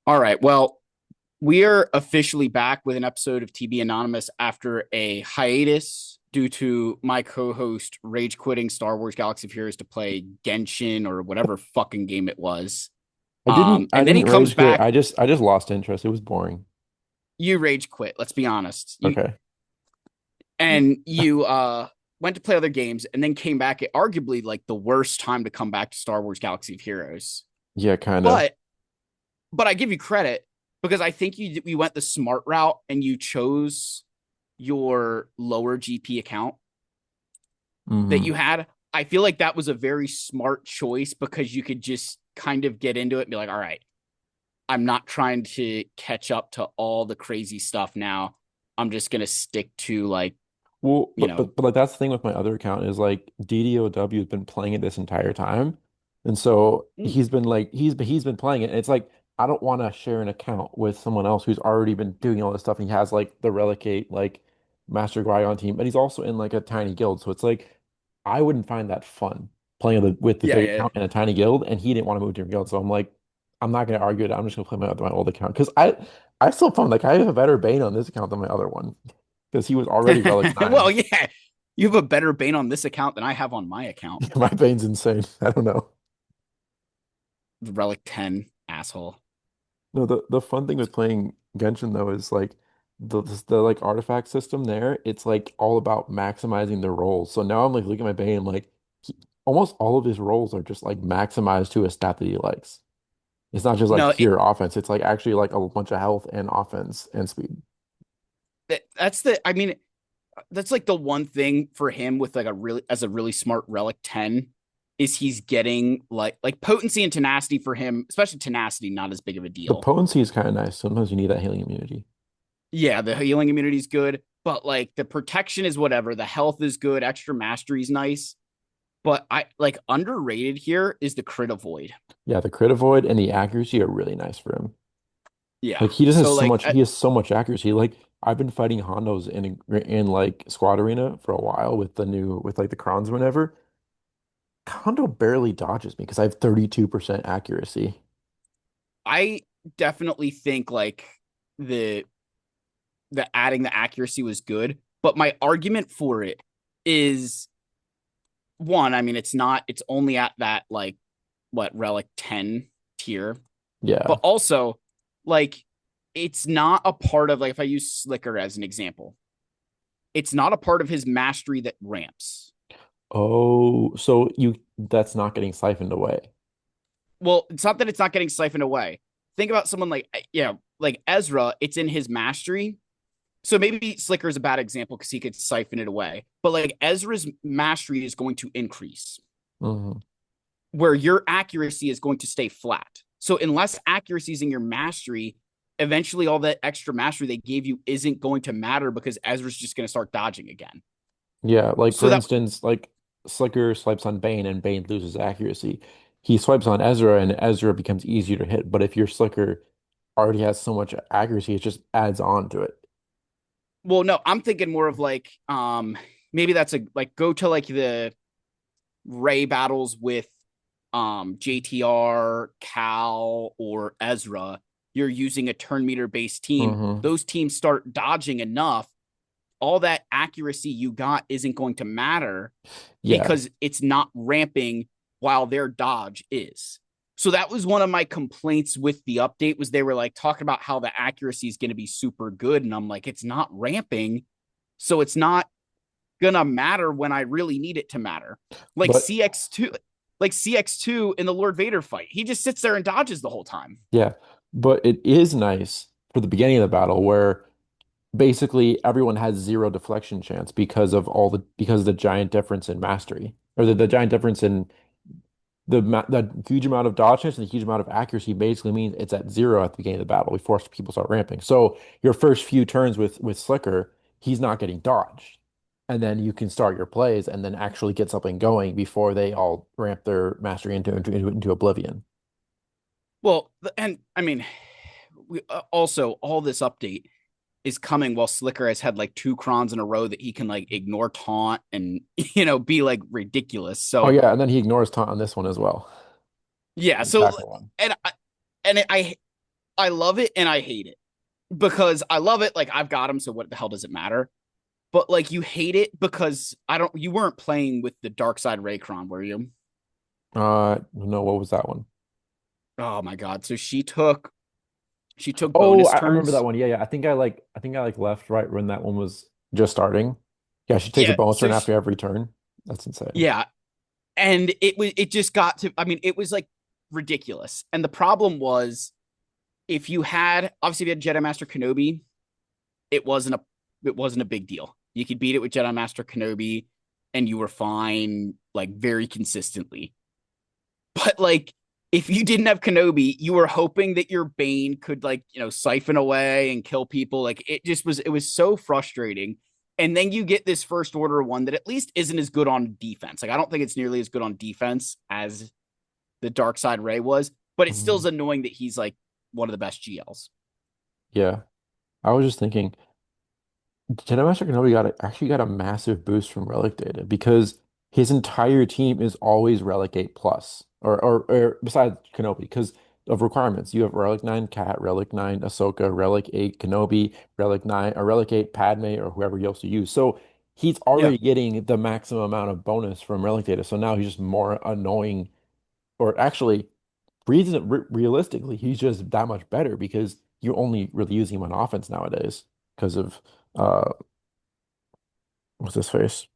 All right. Well, we are officially back with an episode of TB Anonymous after a hiatus due to my co-host rage quitting Star Wars Galaxy of Heroes to play Genshin or whatever fucking game it was. I didn't I And then he didn't comes rage quit. back. I just lost interest. It was boring. You rage quit. Let's be honest. Okay. You went to play other games and then came back at arguably like the worst time to come back to Star Wars Galaxy of Heroes. Yeah, kind of. But but I give you credit because I think you went the smart route and you chose your lower GP account that Hmm. you had. I feel like that was a very smart choice because you could just kind of get into it and be like, all right, I'm not trying to catch up to all the crazy stuff now. I'm just gonna stick to like, Well, you but, know, but but like that's the thing with my other account is like DDOW has been playing it this entire time. And so mm, he's been playing it. And it's like I don't want to share an account with someone else who's already been doing all this stuff and he has like the Relicate like Master Qui-Gon team and he's also in like a tiny guild. So it's like I wouldn't find that fun playing with the yeah, big yeah. account in a tiny guild and he didn't want to move to a guild. So I'm like I'm not gonna argue it. I'm just gonna play my old account because I still found like I have a better Bane on this account than my other one because he was already Relic Well, 9. yeah, you have a better Bane on this account than I have on my account. My Bane's insane. I don't know. The Relic 10 asshole. No, the fun thing with playing Genshin though is like the like artifact system there, it's like all about maximizing the rolls. So now I'm like looking at my Bane, like almost all of his rolls are just like maximized to a stat that he likes. It's not just like No, pure offense. It's like actually like a bunch of health and offense and speed. that's the. I mean, that's like the one thing for him with like a really smart relic 10 is he's getting like potency and tenacity for him, especially tenacity, not as big of a The deal. potency is kind of nice. Sometimes you need that healing immunity. Yeah, the healing immunity is good, but like the protection is whatever. The health is good, extra mastery is nice. But I like underrated here is the crit avoid. Yeah, the crit avoid and the accuracy are really nice for him. Yeah. Like he just has So so like much, he has so much accuracy. Like I've been fighting Hondos in like Squad Arena for a while with like the crons whenever. Hondo barely dodges me because I have 32% accuracy. I definitely think like the the adding the accuracy was good, but my argument for it is one, I mean, it's only at that like what relic 10 tier, Yeah. but also like it's not a part of like if I use Slicker as an example, it's not a part of his mastery that ramps. Oh, so you that's not getting siphoned away. Well, it's not that it's not getting siphoned away. Think about someone like like Ezra, it's in his mastery. So maybe Slicker is a bad example because he could siphon it away. But like Ezra's mastery is going to increase Hmm. where your accuracy is going to stay flat. So unless accuracy is in your mastery, eventually all that extra mastery they gave you isn't going to matter because Ezra's just going to start dodging again. Yeah, like So for that instance, like Slicker swipes on Bane and Bane loses accuracy. He swipes on Ezra and Ezra becomes easier to hit. But if your Slicker already has so much accuracy, it just adds on to it. well, no, I'm thinking more of like maybe that's a like go to like the Ray battles with JTR, Cal, or Ezra. You're using a turn meter based team. Hmm. Those teams start dodging enough all that accuracy you got isn't going to matter Yeah. because it's not ramping while their dodge is. So that was one of my complaints with the update was they were like talking about how the accuracy is going to be super good and I'm like it's not ramping so it's not going to matter when I really need it to matter. Like But CX2 like CX2 in the Lord Vader fight. He just sits there and dodges the whole time. yeah, but it is nice for the beginning of the battle where basically everyone has zero deflection chance because of the giant difference in mastery or the giant difference in the huge amount of dodge chance and the huge amount of accuracy basically means it's at zero at the beginning of the battle before people start ramping. So your first few turns with Slicker, he's not getting dodged. And then you can start your plays and then actually get something going before they all ramp their mastery into oblivion. Well, and I mean, also all this update is coming while Slicker has had like two crons in a row that he can like ignore taunt and be like ridiculous. Oh So yeah, and then he ignores taunt on this one as well. yeah, The attacker so one. and I I love it and I hate it because I love it. Like I've got him, so what the hell does it matter? But like you hate it because I don't. You weren't playing with the Dark Side Raycron, were you? No, what was that one? Oh my god! So she took Oh, bonus I remember that turns. one. Yeah, yeah. I think I like left right when that one was just starting. Yeah, she takes a Yeah. bonus So turn after every turn. That's insane. yeah, and it just got to. I mean, it was like ridiculous. And the problem was if you had obviously if you had Jedi Master Kenobi, it wasn't a it wasn't a big deal. You could beat it with Jedi Master Kenobi, and you were fine like very consistently. But like if you didn't have Kenobi, you were hoping that your Bane could like, siphon away and kill people. Like it was so frustrating. And then you get this first order one that at least isn't as good on defense. Like I don't think it's nearly as good on defense as the Dark Side Ray was, but it still Mhm. is annoying that he's like one of the best GLs. Yeah, I was just thinking. Jedi Master Kenobi actually got a massive boost from Relic data because his entire team is always Relic 8 plus, or besides Kenobi, because of requirements. You have Relic 9 Cat, Relic 9 Ahsoka, Relic 8 Kenobi, Relic 9 or Relic 8 Padme, or whoever else you use. So he's Yeah. already getting the maximum amount of bonus from Relic data. So now he's just more annoying, or actually, realistically, he's just that much better because you're only really using him on offense nowadays because of uh what's his face?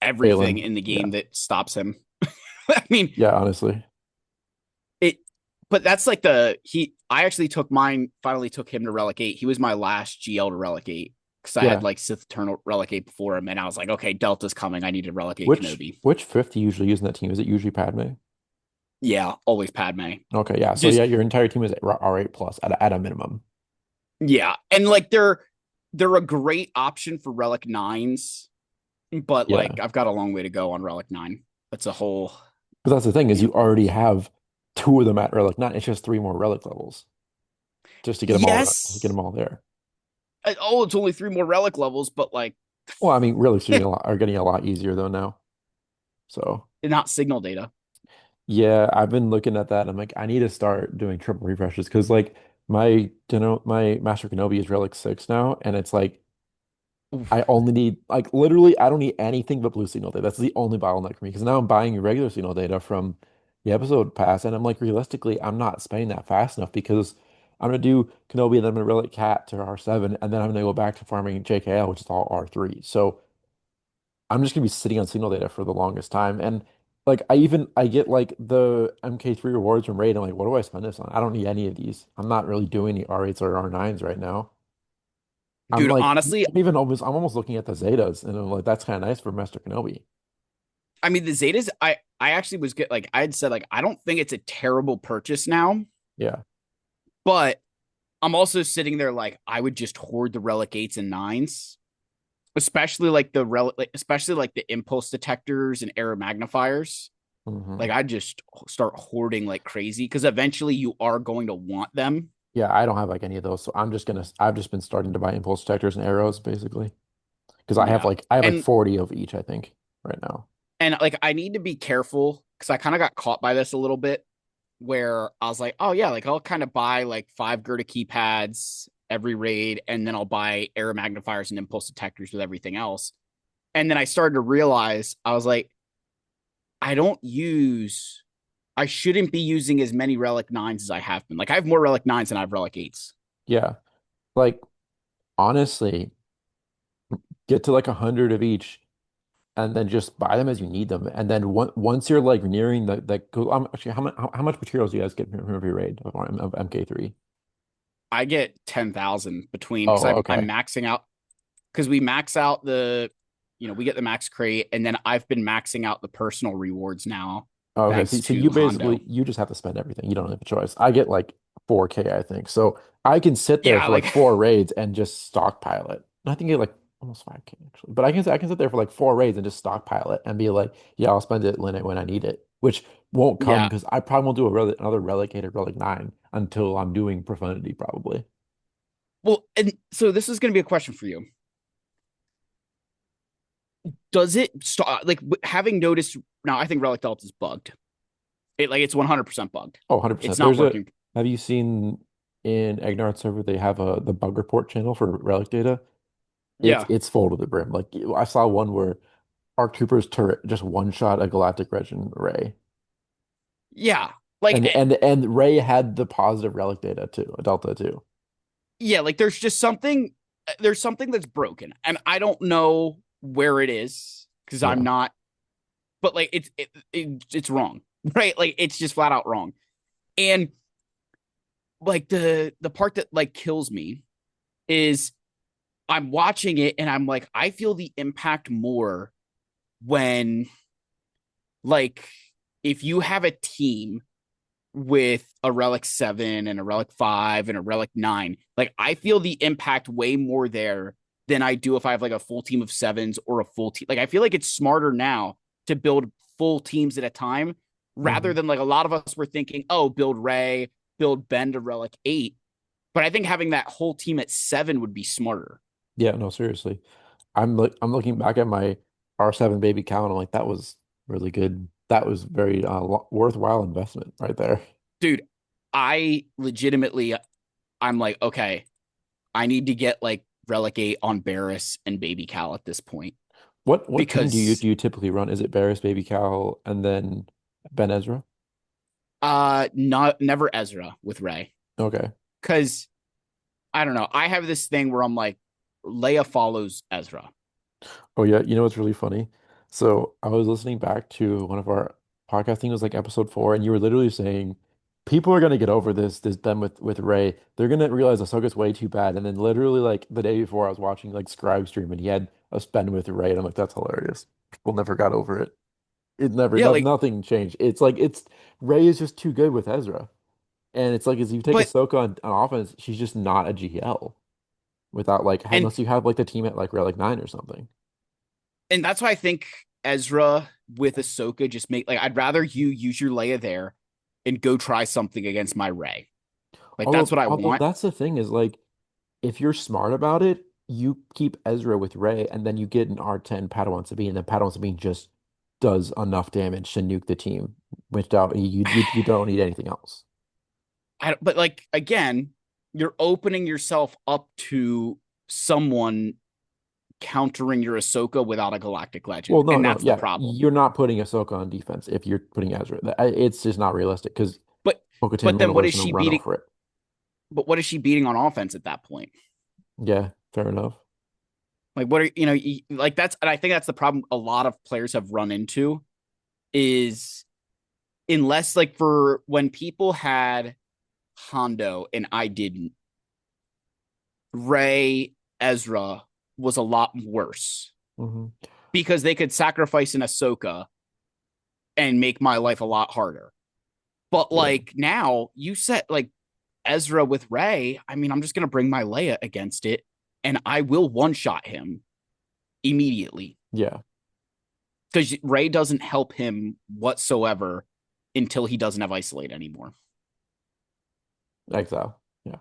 Everything Balin. in the Yeah. game that stops him. I mean, Yeah, honestly. it but that's like the he I actually took mine finally took him to Relic 8. He was my last GL to Relic 8 because I had Yeah. like Sith Eternal Relic 8 before him, and I was like, okay, Delta's coming. I need to Relic 8 Which Kenobi. which fifth do you usually use in that team? Is it usually Padme? Yeah, always Padme. Okay, yeah. So Just yeah, your entire team is R8 plus at a minimum. yeah. And like they're a great option for Relic 9s, but like Yeah. I've got a long way to go on Relic 9. That's a whole, But that's the thing is you know. you already have two of them at relic nine. It's just three more relic levels just to get Yes. them all there. Oh, it's only 3 more Relic levels, but like Well, I mean, relics are getting a lot easier though now. So not signal data. yeah, I've been looking at that. And I'm like, I need to start doing triple refreshes because like my Master Kenobi is relic six now, and it's like I Oof. only need like literally I don't need anything but blue signal data. That's the only bottleneck for me because now I'm buying regular signal data from the episode pass, and I'm like realistically I'm not spending that fast enough because I'm gonna do Kenobi and then I'm gonna relic Cat to R7 and then I'm gonna go back to farming JKL, which is all R3. So I'm just gonna be sitting on signal data for the longest time. And like I get like the MK3 rewards from Raid. I'm like, what do I spend this on? I don't need any of these. I'm not really doing any R8s or R9s right now. I'm Dude, like, honestly, I'm almost looking at the Zetas, and I'm like, that's kind of nice for Master Kenobi. I mean the Zetas, I actually was good. Like I had said, like I don't think it's a terrible purchase now, Yeah. but I'm also sitting there like I would just hoard the Relic 8s and 9s, especially like especially like the impulse detectors and error magnifiers. Like Hmm. I just start hoarding like crazy because eventually you are going to want them. Yeah, I don't have like any of those, so I've just been starting to buy impulse detectors and arrows basically because Yeah. I have like And 40 of each, I think, right now. and like I need to be careful because I kind of got caught by this a little bit where I was like, oh yeah, like I'll kind of buy like 5 Gerda keypads every raid, and then I'll buy error magnifiers and impulse detectors with everything else. And then I started to realize I was like, I don't use I shouldn't be using as many Relic 9s as I have been. Like I have more Relic 9s than I have Relic 8s. Yeah. Like honestly, get to like 100 of each and then just buy them as you need them. And then once you're like nearing actually how much materials do you guys get from every raid of MK3? I get 10,000 between because Oh, I'm okay. maxing out because we max out we get the max crate, and then I've been maxing out the personal rewards now Oh, okay. thanks So you to basically Hondo. you just have to spend everything. You don't have a choice. I get like 4K, I think. So I can sit there Yeah, for like like four raids and just stockpile it. I think get like almost 5K actually. But I can sit there for like four raids and just stockpile it and be like, yeah, I'll spend it when I need it, which won't come yeah. because I probably won't do another relegated relic 9 until I'm doing profundity probably. Well, and so this is going to be a question for you. Does it stop like having noticed now? I think Relic Delta is bugged. It's 100% bugged. Oh, It's 100%. not working. Have you seen? in Egnard server they have the bug report channel for relic data. It's Yeah. it's full to the brim. Like I saw one where Arc Trooper's turret just one shot a Galactic Regent Ray. Yeah. Like, And Ray had the positive relic data too, a Delta too. yeah, like there's something that's broken. And I don't know where it is because I'm Yeah. not, but like it's wrong. Right? Like it's just flat out wrong. And like the part that like kills me is I'm watching it and I'm like, I feel the impact more when like if you have a team with a relic 7 and a relic 5 and a relic 9, like I feel the impact way more there than I do if I have like a full team of sevens or a full team. Like I feel like it's smarter now to build full teams at a time rather hmm than like a lot of us were thinking, oh, build Ray, build Ben to relic 8. But I think having that whole team at 7 would be smarter. Yeah, no, seriously. I'm looking back at my R7 baby cow and I'm like, that was really good. That was very worthwhile investment right there. Dude, I legitimately I'm like, okay, I need to get like relegate on Barris and Baby Cal at this point What team do you because do you typically run? Is it Barris, Baby Cow, and then Ben Ezra? not never Ezra with Ray. Okay. Cause I don't know. I have this thing where I'm like, Leia follows Ezra. Oh yeah, you know what's really funny? So I was listening back to one of our podcast, I think it was like episode 4, and you were literally saying people are gonna get over this Ben with Ray. They're gonna realize Ahsoka's way too bad. And then literally like the day before I was watching like Scribe stream and he had a Ben with Ray, and I'm like, that's hilarious. People never got over it. It never Yeah, like, nothing changed. It's like it's Ray is just too good with Ezra. And it's like as you take but Ahsoka on offense, she's just not a GL without like and unless you have like the team at like Relic 9 or something. and that's why I think Ezra with Ahsoka just make like I'd rather you use your Leia there and go try something against my Ray. Like that's what I Although want. that's the thing is like if you're smart about it, you keep Ezra with Rey and then you get an R10 Padawan Sabine, and then Padawan Sabine just does enough damage to nuke the team without you don't need anything else. But like again, you're opening yourself up to someone countering your Ahsoka without a Galactic Well, Legend, no, and no, that's the yeah, problem. you're not putting Ahsoka on defense if you're putting Ezra. It's just not realistic because But Bo-Katan but then what Mandalore is is going she to run beating? over it. But what is she beating on offense at that point? Yeah, fair enough. Like what are like that's and I think that's the problem a lot of players have run into is unless like for when people had Hondo and I didn't, Ray Ezra was a lot worse hmm because they could sacrifice an Ahsoka and make my life a lot harder. But Yeah, like now you set like Ezra with Ray, I mean, I'm just gonna bring my Leia against it and I will one shot him immediately yeah, because Ray doesn't help him whatsoever until he doesn't have isolate anymore. exile. Yeah.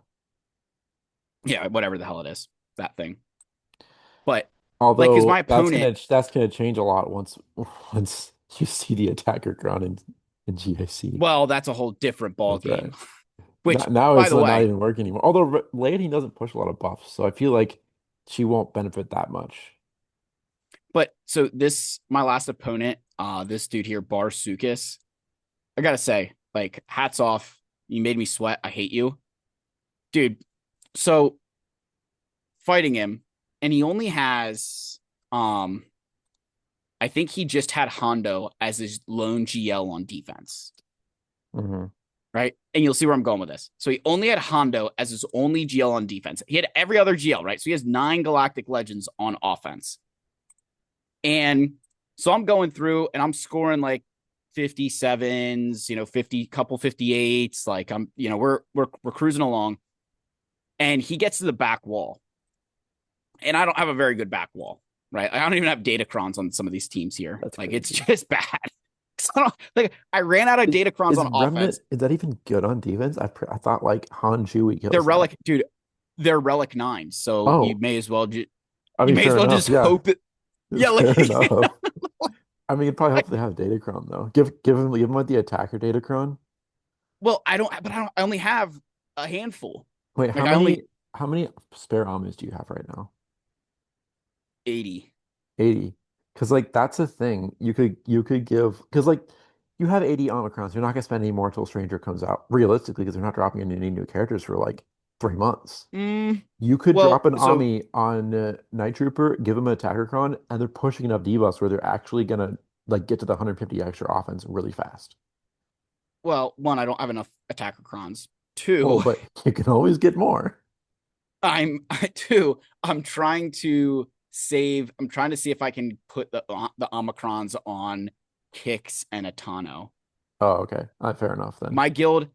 Yeah, whatever the hell it is, that thing. But like, because my Although opponent, that's gonna change a lot once you see the attacker crown in GIC well, that's a whole different ball with Ray. game. Which, Now by it's the not way, even working anymore. Although Lady doesn't push a lot of buffs, so I feel like she won't benefit that much. but so this my last opponent, this dude here, Bar Sukis. I gotta say, like, hats off. You made me sweat. I hate you, dude. So fighting him, and he only has, I think he just had Hondo as his lone GL on defense, hmm right? And you'll see where I'm going with this. So he only had Hondo as his only GL on defense. He had every other GL, right? So he has 9 Galactic Legends on offense. And so I'm going through and I'm scoring like 57s, 50 couple 58s, like I'm, we're cruising along and he gets to the back wall. And I don't have a very good back wall, right? I don't even have datacrons on some of these teams here. That's Like it's crazy. just bad. So, like I ran out of datacrons Is on offense. Remnant is that even good on defense? I thought like Han Chewie They're kills that. relic, dude. They're relic 9, so you Oh, may as well I you mean, may as fair well enough. just Yeah, hope that yeah, like fair enough. I mean, it probably helps they have Datacron though. Give him like the attacker Datacron. well, I don't, but I only have a handful. Wait, Like I only how many spare almonds do you have right now? 80. 80. Because like that's a thing. You could give because like you have 80 Omicrons. You're not gonna spend any more until Stranger comes out. Realistically, because they're not dropping any new characters for like 3 months. Mm, You could drop well, an so Ami on Night Trooper, give him an attacker cron, and they're pushing enough debuffs where they're actually gonna like get to the 150 extra offense really fast. well, one, I don't have enough attacker crons. Oh, Two, but you can always get more. I'm two, I'm trying to save. I'm trying to see if I can put the Omicrons on Kix and Atano. Oh, okay. Fair enough then. My guild,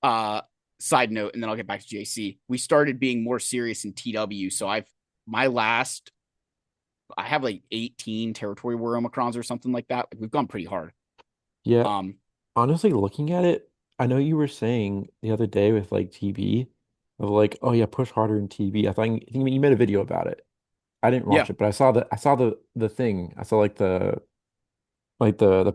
uh, side note, and then I'll get back to JC. We started being more serious in TW, so my last I have like 18 territory war Omicrons or something like that. Like we've gone pretty hard. Yeah, Um, honestly, looking at it, I know you were saying the other day with like TB of like, oh yeah, push harder in TB. I think you made a video about it. I didn't yeah, watch it, but I saw the thing. I saw like the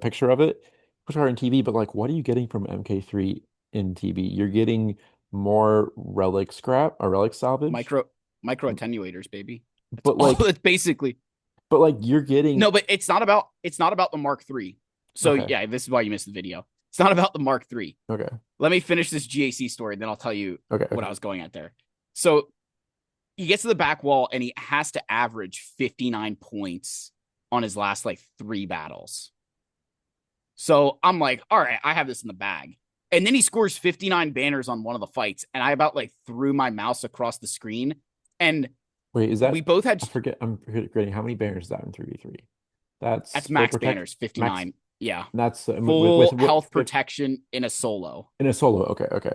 picture of it. Push harder in TB, but like what are you getting from MK3 in TB? You're getting more relic scrap or relic salvage, micro micro attenuators, baby. That's but all. like It's basically you're getting no, but it's not about the Mark III. So okay, yeah, this is why you missed the video. It's not about the Mark III. okay, Let me finish this GAC story, then I'll tell you okay, what I okay. was going at there. So he gets to the back wall and he has to average 59 points on his last like three battles. So I'm like, all right, I have this in the bag. And then he scores 59 banners on one of the fights. And I about like threw my mouse across the screen. And Wait, is we that both had I'm forgetting how many banners is that in 3v3? That's that's full max protect banners, max. 59. Yeah. That's Full health with protection in a solo. in a solo. Okay, okay.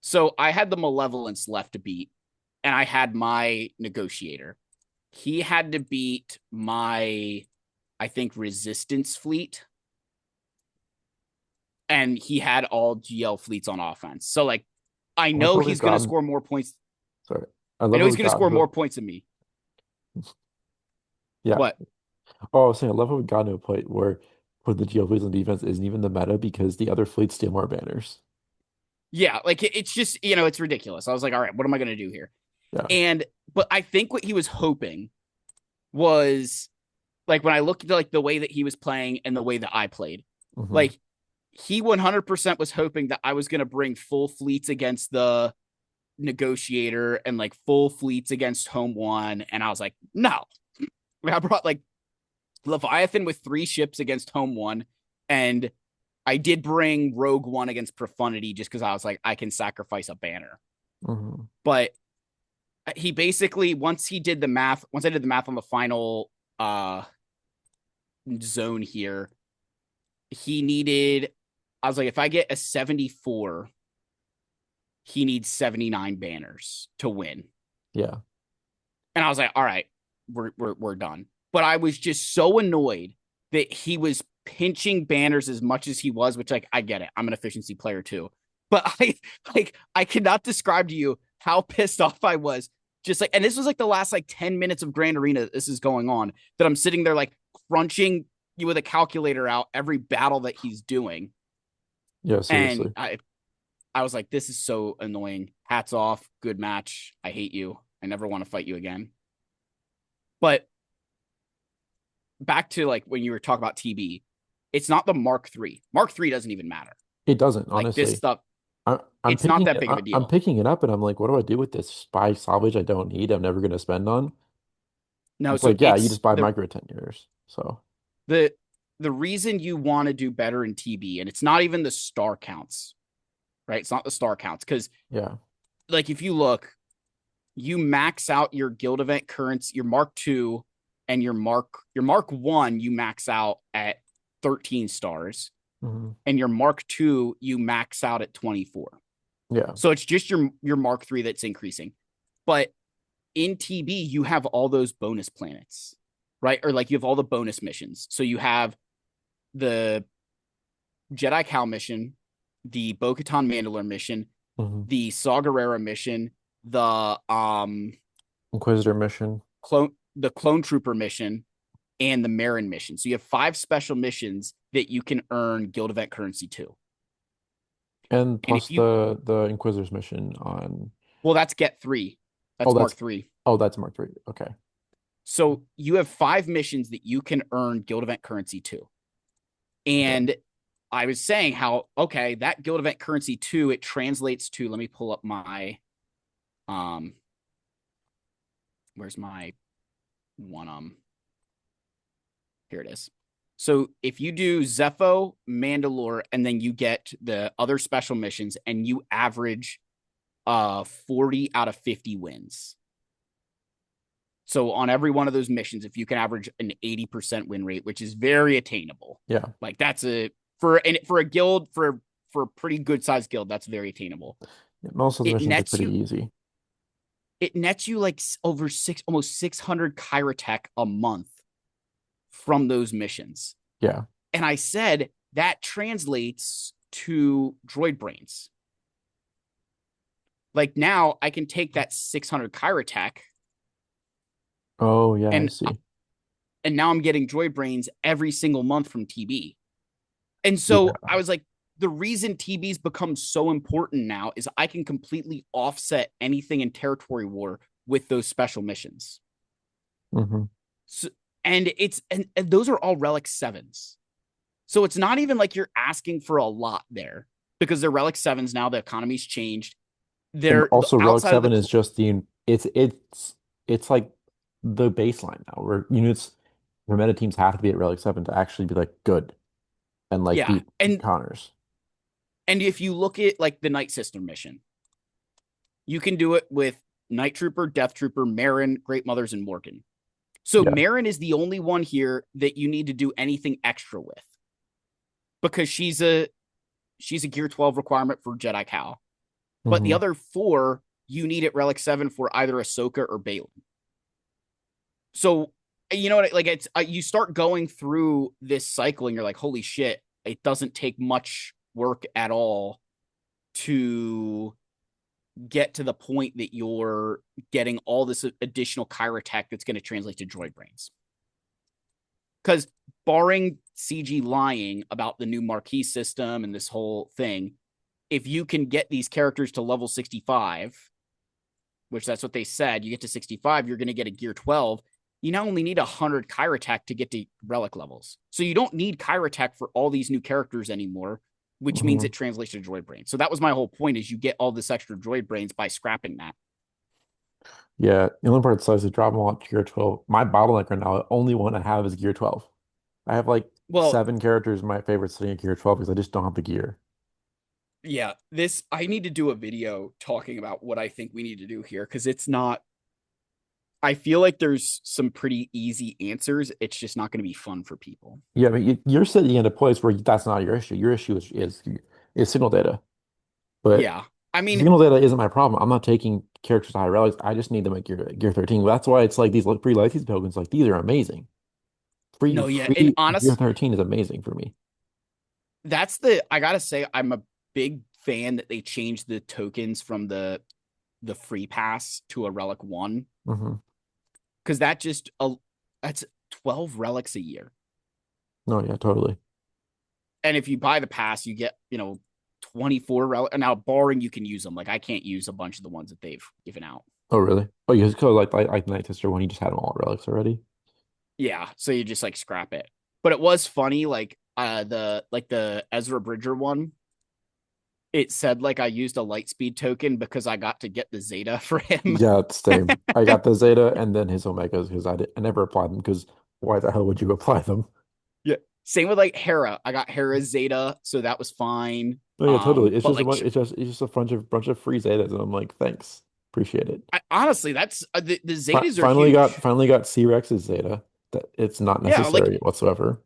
So I had the malevolence left to beat, and I had my negotiator. He had to beat my, I think, resistance fleet, and he had all GL fleets on offense. So like, I I love know how we've he's going to gotten. score more points. Sorry, I I love know how he's we've going to gotten score to. more points than me. Yeah. What? Oh, I was saying I love how we've gotten to a point where put the GL fleets on defense isn't even the meta because the other fleets steal more banners. Yeah, like it's just it's ridiculous. I was like, all right, what am I going to do here? Yeah. And but I think what he was hoping was like when I looked at like the way that he was playing and the way that I played, Hmm. like he 100% was hoping that I was going to bring full fleets against the negotiator and like full fleets against home one. And I was like, no, I brought like Leviathan with three ships against home one. And I did bring Rogue One against Profundity just because I was like, I can sacrifice a banner. Hmm. But he basically, once I did the math on the final zone here, he needed, I was like, if I get a 74, he needs 79 banners to win. Yeah. And I was like, all right, we're done. But I was just so annoyed that he was pinching banners as much as he was, which like I get it. I'm an efficiency player too. But I cannot describe to you how pissed off I was. Just like, and this was like the last like 10 minutes of Grand Arena that this is going on, that I'm sitting there like crunching you with a calculator out every battle that he's doing. Yeah. And Seriously. I was like, this is so annoying. Hats off. Good match. I hate you. I never want to fight you again. But back to like when you were talking about TB, it's not the Mark III. Mark III doesn't even matter. It doesn't, Like this honestly. stuff, it's not that big of a I'm deal. picking it up and I'm like, what do I do with this spy salvage I don't need? I'm never gonna spend on. No, It's so like, yeah, you it's just buy micro tenures. So the the reason you want to do better in TB, and it's not even the star counts, right? It's not the star counts because yeah. like if you look, you max out your guild event currency, your Mark II and your Mark One, you max out at 13 stars, Hmm. and your Mark II, you max out at 24. Yeah. So it's just your Mark III that's increasing. But in TB, you have all those bonus planets, right? Or like you have all the bonus missions. So you have the Jedi Cal mission, the Bo Katan Mandalore mission, Hmm. the Saw Gerrera mission, the Inquisitor mission. clone trooper mission, and the Marin mission. So you have five special missions that you can earn guild event currency to. And And plus if you, the Inquisitor's mission on well, that's get three. oh That's that's Mark three. oh that's Mark 3. Okay. So you have 5 missions that you can earn guild event currency to. Okay. And I was saying how, okay, that guild event currency too, it translates to, let me pull up my, um, where's my one, here it is. So if you do Zepho, Mandalore, and then you get the other special missions and you average 40 out of 50 wins. So on every one of those missions, if you can average an 80% win rate, which is very attainable, Yeah. like that's a for a guild for a pretty good sized guild, that's very attainable. Yeah, most of the It missions are nets pretty you easy. it nets you like over almost 600 Kairatech a month from those missions. Yeah. And I said that translates to droid brains. Like now I can take that 600 Kairatech Oh yeah, I and see. now I'm getting droid brains every single month from TB. And so Yeah. I was like, the reason TB's become so important now is I can completely offset anything in territory war with those special missions. Hmm. So, and those are all relic sevens. So it's not even like you're asking for a lot there because they're relic sevens now. The economy's changed. And They're also Relic outside of the 7 is just it's like the baseline now where units for meta teams have to be at Relic 7 to actually be like good and like yeah. beat Connors. And if you look at like the Night Sister mission, you can do it with Night Trooper, Death Trooper, Marin, Great Mothers, and Morgan. So Yeah. Marin is the only one here that you need to do anything extra with because she's a Gear 12 requirement for Jedi Cal. But the Hmm. other four you need at Relic 7 for either Ahsoka or Balin. So you know what? Like it's you start going through this cycle and you're like, holy shit! It doesn't take much work at all to get to the point that you're getting all this additional Kyra tech that's going to translate to droid brains. Because barring CG lying about the new marquee system and this whole thing, if you can get these characters to level 65, which that's what they said, you get to 65, you're going to get a gear 12. You now only need 100 Kairatech to get to relic levels. So you don't need Kairatech for all these new characters anymore, which means Hmm. it translates to droid brains. So that was my whole point is you get all this extra droid brains by scrapping that. Yeah. The only part that sucks is dropping a lot to Gear 12. My bottleneck right now, the only one I have is Gear 12. I have like Well, 7 characters in my favorite sitting at Gear 12 because I just don't have the gear. yeah, this I need to do a video talking about what I think we need to do here because it's not I feel like there's some pretty easy answers. It's just not going to be fun for people. Yeah, but you're sitting in a place where that's not your issue. Your issue is signal data. But Yeah. I mean, signal data isn't my problem. I'm not taking characters to high relics. I just need them at Gear 13. That's why it's like these free license tokens, like these are amazing. Free no, yeah. And free Gear honest, 13 is amazing for me. that's the I gotta say, I'm a big fan that they changed the tokens from the free pass to a relic one. Hmm. Because that's 12 relics a year. No, yeah, totally. And if you buy the pass, you get, 24 relic. Now, barring you can use them. Like I can't use a bunch of the ones that they've given out. Oh, really? Oh, you just go like Night Tester when you just had them all at relics already. Yeah, so you just like scrap it. But it was funny, like the Ezra Bridger one. It said like I used a lightspeed token because I got to get the Zeta for him. Yeah, it's same. I got the Zeta and then his Omegas because I never applied them because why the hell would you apply them? Yeah. Same with like Hera. I got Hera's Zeta, so that was fine. Oh yeah, totally. It's But just a like bunch. It's just a bunch of free Zetas, and I'm like, thanks, appreciate it. honestly, that's the Zetas are Finally got huge. finally got C-Rex's Zeta. That it's not Yeah, like necessary whatsoever.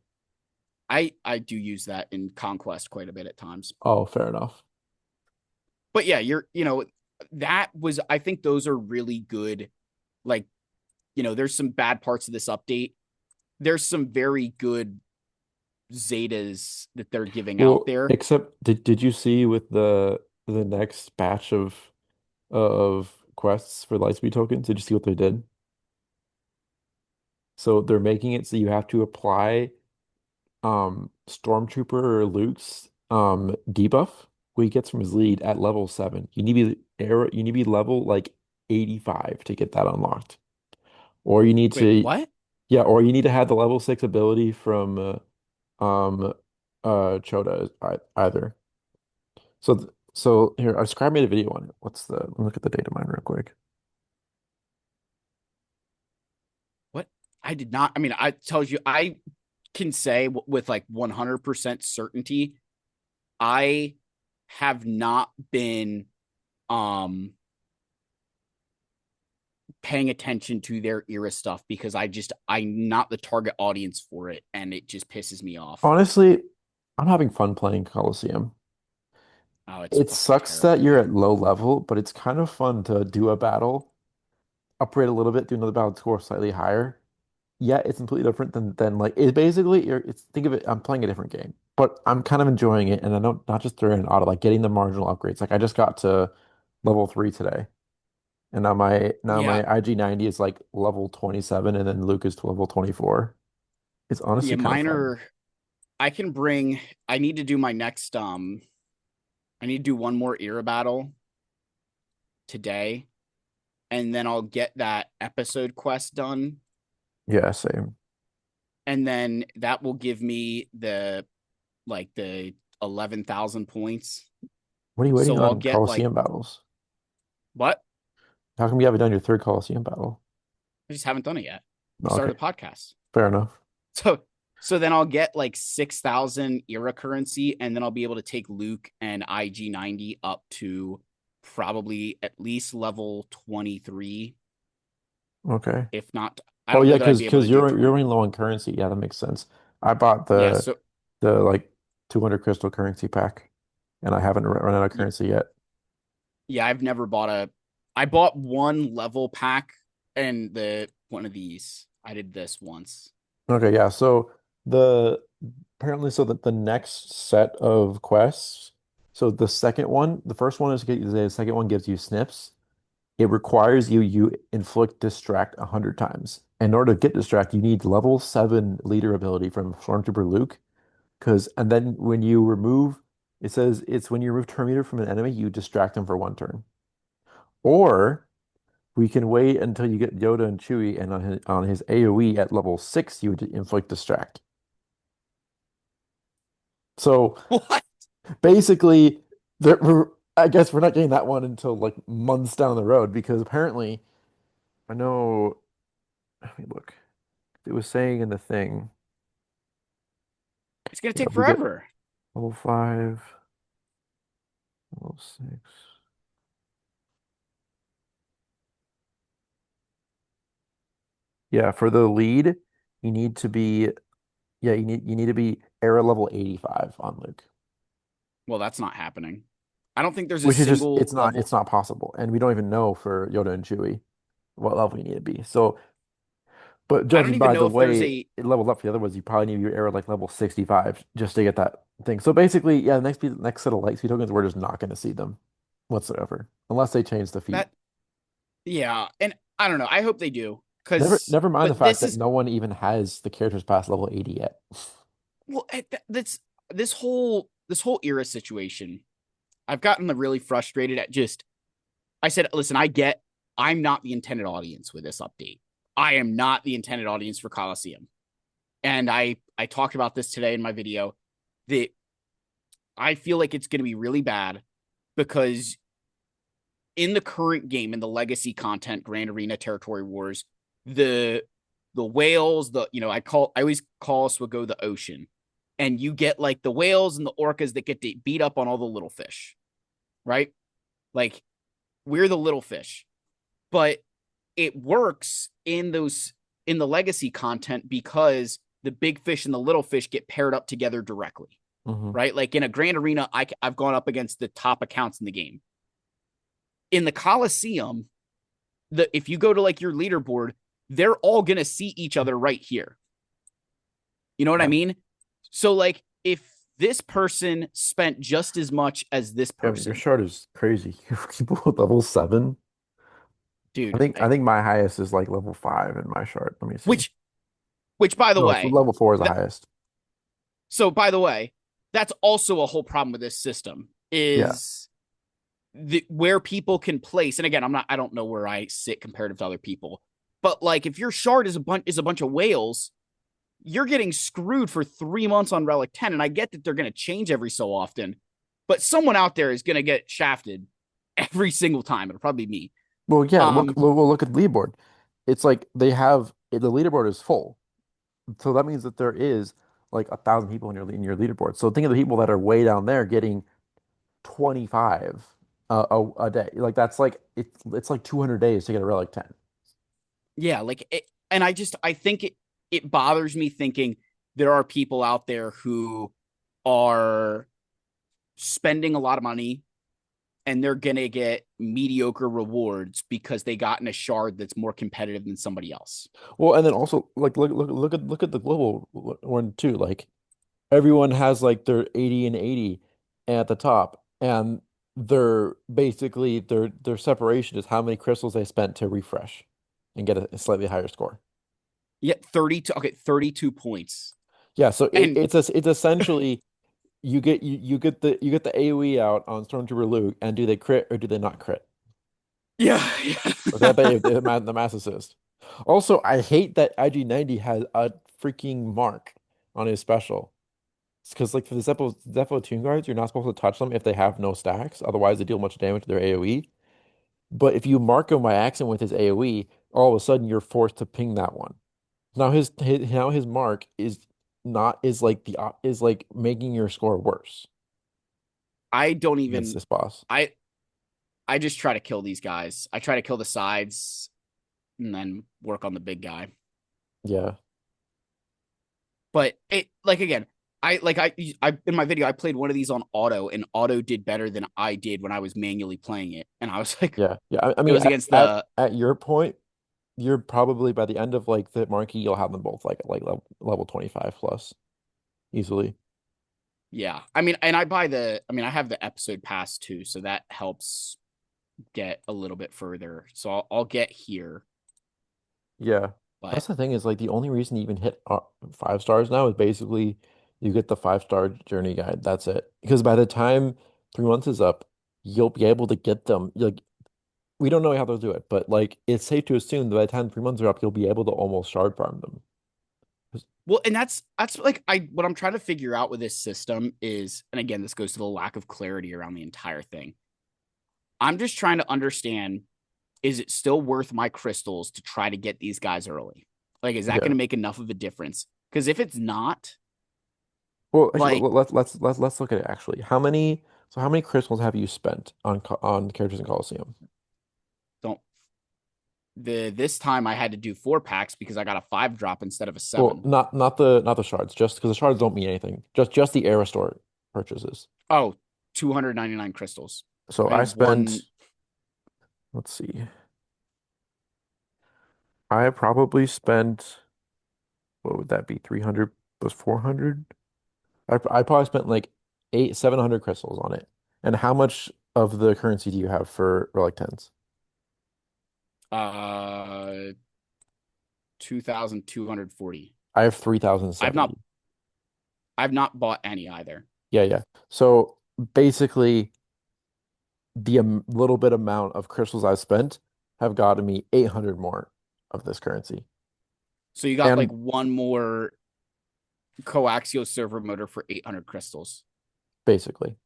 I do use that in Conquest quite a bit at times. Oh, fair enough. But yeah, that was I think those are really good. Like, there's some bad parts of this update. There's some very good Zetas that they're giving out Well, there. except did you see with the next batch of quests for Lightspeed tokens? Did you see what they did? So they're making it so you have to apply Stormtrooper or Luke's debuff what he gets from his lead at level 7. You need to be level like 85 to get that unlocked. Or you need Wait, to what? yeah, or you need to have the level 6 ability from um Chota either. So here, describe me the video on it. Let me look at the data mine real quick. What? I did not. I mean, I told you, I can say with like 100% certainty, I have not been um paying attention to their era stuff because I'm not the target audience for it and it just pisses me off. Honestly, I'm having fun playing Coliseum. Oh, it's It fucking sucks that terrible, you're at man. low level, but it's kind of fun to do a battle, upgrade a little bit, do another battle, score slightly higher. Yeah, it's completely different than like it basically it's think of it, I'm playing a different game. But I'm kind of enjoying it and I don't not just throwing an auto, like getting the marginal upgrades. Like I just got to level 3 today. And now my Yeah, IG90 is like level 27 and then Luke is to level 24. It's yeah, honestly kind of mine fun. are I can bring I need to do my next I need to do one more era battle today and then I'll get that episode quest done Yeah, same. and then that will give me the 11,000 points. What are you waiting So I'll on get like Coliseum battles? what? How come you haven't done your third Coliseum battle? I just haven't done it yet. We Okay, started the podcast. fair enough. So so then I'll get like 6,000 era currency and then I'll be able to take Luke and IG90 up to probably at least level 23 Okay. if not I Oh don't know yeah, that I'd because be able to because do you're 20. running low on currency. Yeah, that makes sense. I bought Yeah, so the like 200 crystal currency pack, and I haven't run out of currency yet. yeah, I've never bought a I bought one level pack and the one of these. I did this once. Okay, yeah. So the apparently so that the next set of quests. So the second one, the first one is the second one gives you snips. It requires you inflict distract 100 times. In order to get distract, you need level 7 leader ability from Stormtrooper Luke. Because and then when you remove, it says it's when you remove Terminator from an enemy, you distract them for 1 turn. Or we can wait until you get Yoda and Chewie, and on his AoE at level 6, you would inflict distract. So What? basically, I guess we're not getting that one until like months down the road because apparently, I know. Let me look. It was saying in the thing, It's going to you know, take we get forever. level 5, level 6. Yeah, for the lead, you need to be yeah, you need to be era level 85 on Luke. Well, that's not happening. I don't think there's a Which is just single it's level. not possible. And we don't even know for Yoda and Chewie what level you need to be. So but I don't judging even by know the if there's way a it leveled up for the other ones, you probably need your era like level 65 just to get that thing. So basically, yeah, next set of light speed tokens, we're just not gonna see them whatsoever. Unless they change the feat. that yeah, and I don't know. I hope they do Never cuz never mind the but fact this that is no one even has the characters past level 80 yet. well that's this whole era situation. I've gotten really frustrated at just I said, "Listen, I get I'm not the intended audience with this update. I am not the intended audience for Coliseum." And I talked about this today in my video that I feel like it's going to be really bad because in the current game in the legacy content Grand Arena Territory Wars, the the whales, I always call Swago the ocean. And you get like the whales and the orcas that get to beat up on all the little fish, right? Like we're the little fish. But it works in the legacy content because the big fish and the little fish get paired up together directly, Hmm. right? Like in a grand arena, I've gone up against the top accounts in the game. In the Coliseum, if you go to like your leaderboard, they're all gonna see each other right here. You know what I Yeah. mean? So like if this person spent just as much as this Yeah, your person, chart is crazy. People with level 7. I dude, think I think my highest is like level 5 in my chart. Let me see. which by the No, it's way, level 4 is the that highest. so by the way, that's also a whole problem with this system. Yeah. is where people can place. And again, I don't know where I sit comparative to other people, but like if your shard is a bunch of whales, you're getting screwed for 3 months on Relic 10. And I get that they're going to change every so often, but someone out there is going to get shafted every single time. It'll probably be me. Well, yeah, Um, look at the leaderboard. It's like they have the leaderboard is full. So that means that there is like 1,000 people in your leaderboard. So think of the people that are way down there getting 25 a day. Like that's like it's like 200 days to get a relic 10. yeah, like and I think it bothers me thinking there are people out there who are spending a lot of money and they're gonna get mediocre rewards because they got in a shard that's more competitive than somebody else. Well, and then also like look at the global one too. Like everyone has like their 80 and 80 at the top, and they're basically their separation is how many crystals they spent to refresh and get a slightly higher score. Yeah, 32. Okay, 32 points. Yeah, so And it's essentially you get the AoE out on Stormtrooper Luke, and do they crit or do they not crit? yeah, Or that yeah. the mass assist. Also, I hate that IG-90 has a freaking mark on his special. Because like for the Zeppo Tomb Guards, you're not supposed to touch them if they have no stacks. Otherwise, they deal much damage to their AoE. But if you mark him by accident with his AoE, all of a sudden you're forced to ping that one. Now his mark is not is like the is like making your score worse I don't against even this boss. I I just try to kill these guys. I try to kill the sides and then work on the big guy. Yeah, But it like again, I in my video I played one of these on auto and auto did better than I did when I was manually playing it. And I was like yeah. I it mean, was against at the at your point, you're probably by the end of like the marquee, you'll have them both like level 25 plus easily. yeah. I mean, and I have the episode pass too, so that helps get a little bit further. So I'll get here, Yeah. but That's the thing is like the only reason you even hit 5 stars now is basically you get the 5 star journey guide. That's it. Because by the time 3 months is up, you'll be able to get them. Like we don't know how they'll do it, but like it's safe to assume that by the time 3 months are up, you'll be able to almost shard farm them. 'Cause- well, and that's like I what I'm trying to figure out with this system is, and again, this goes to the lack of clarity around the entire thing. I'm just trying to understand, is it still worth my crystals to try to get these guys early? Like, is that going Yeah. to make enough of a difference? Because if it's not, Well, actually, like, let's look at it actually. How many crystals have you spent on on characters in Colosseum? don't the this time I had to do 4 packs because I got a 5 drop instead of a Well, 7. not the shards, just because the shards don't mean anything. Just the Era Store purchases. Oh, 299 crystals So I and one. spent, let's see, I probably spent, what would that be? 300 plus 400? I probably spent like 700 crystals on it. And how much of the currency do you have for Relic 10s? uh 2,240. I have I've not 3,070. I've not bought any either. Yeah, yeah. So basically, the little bit amount of crystals I've spent have gotten me 800 more of this currency. So you got like And one more coaxial servo motor for 800 crystals. basically.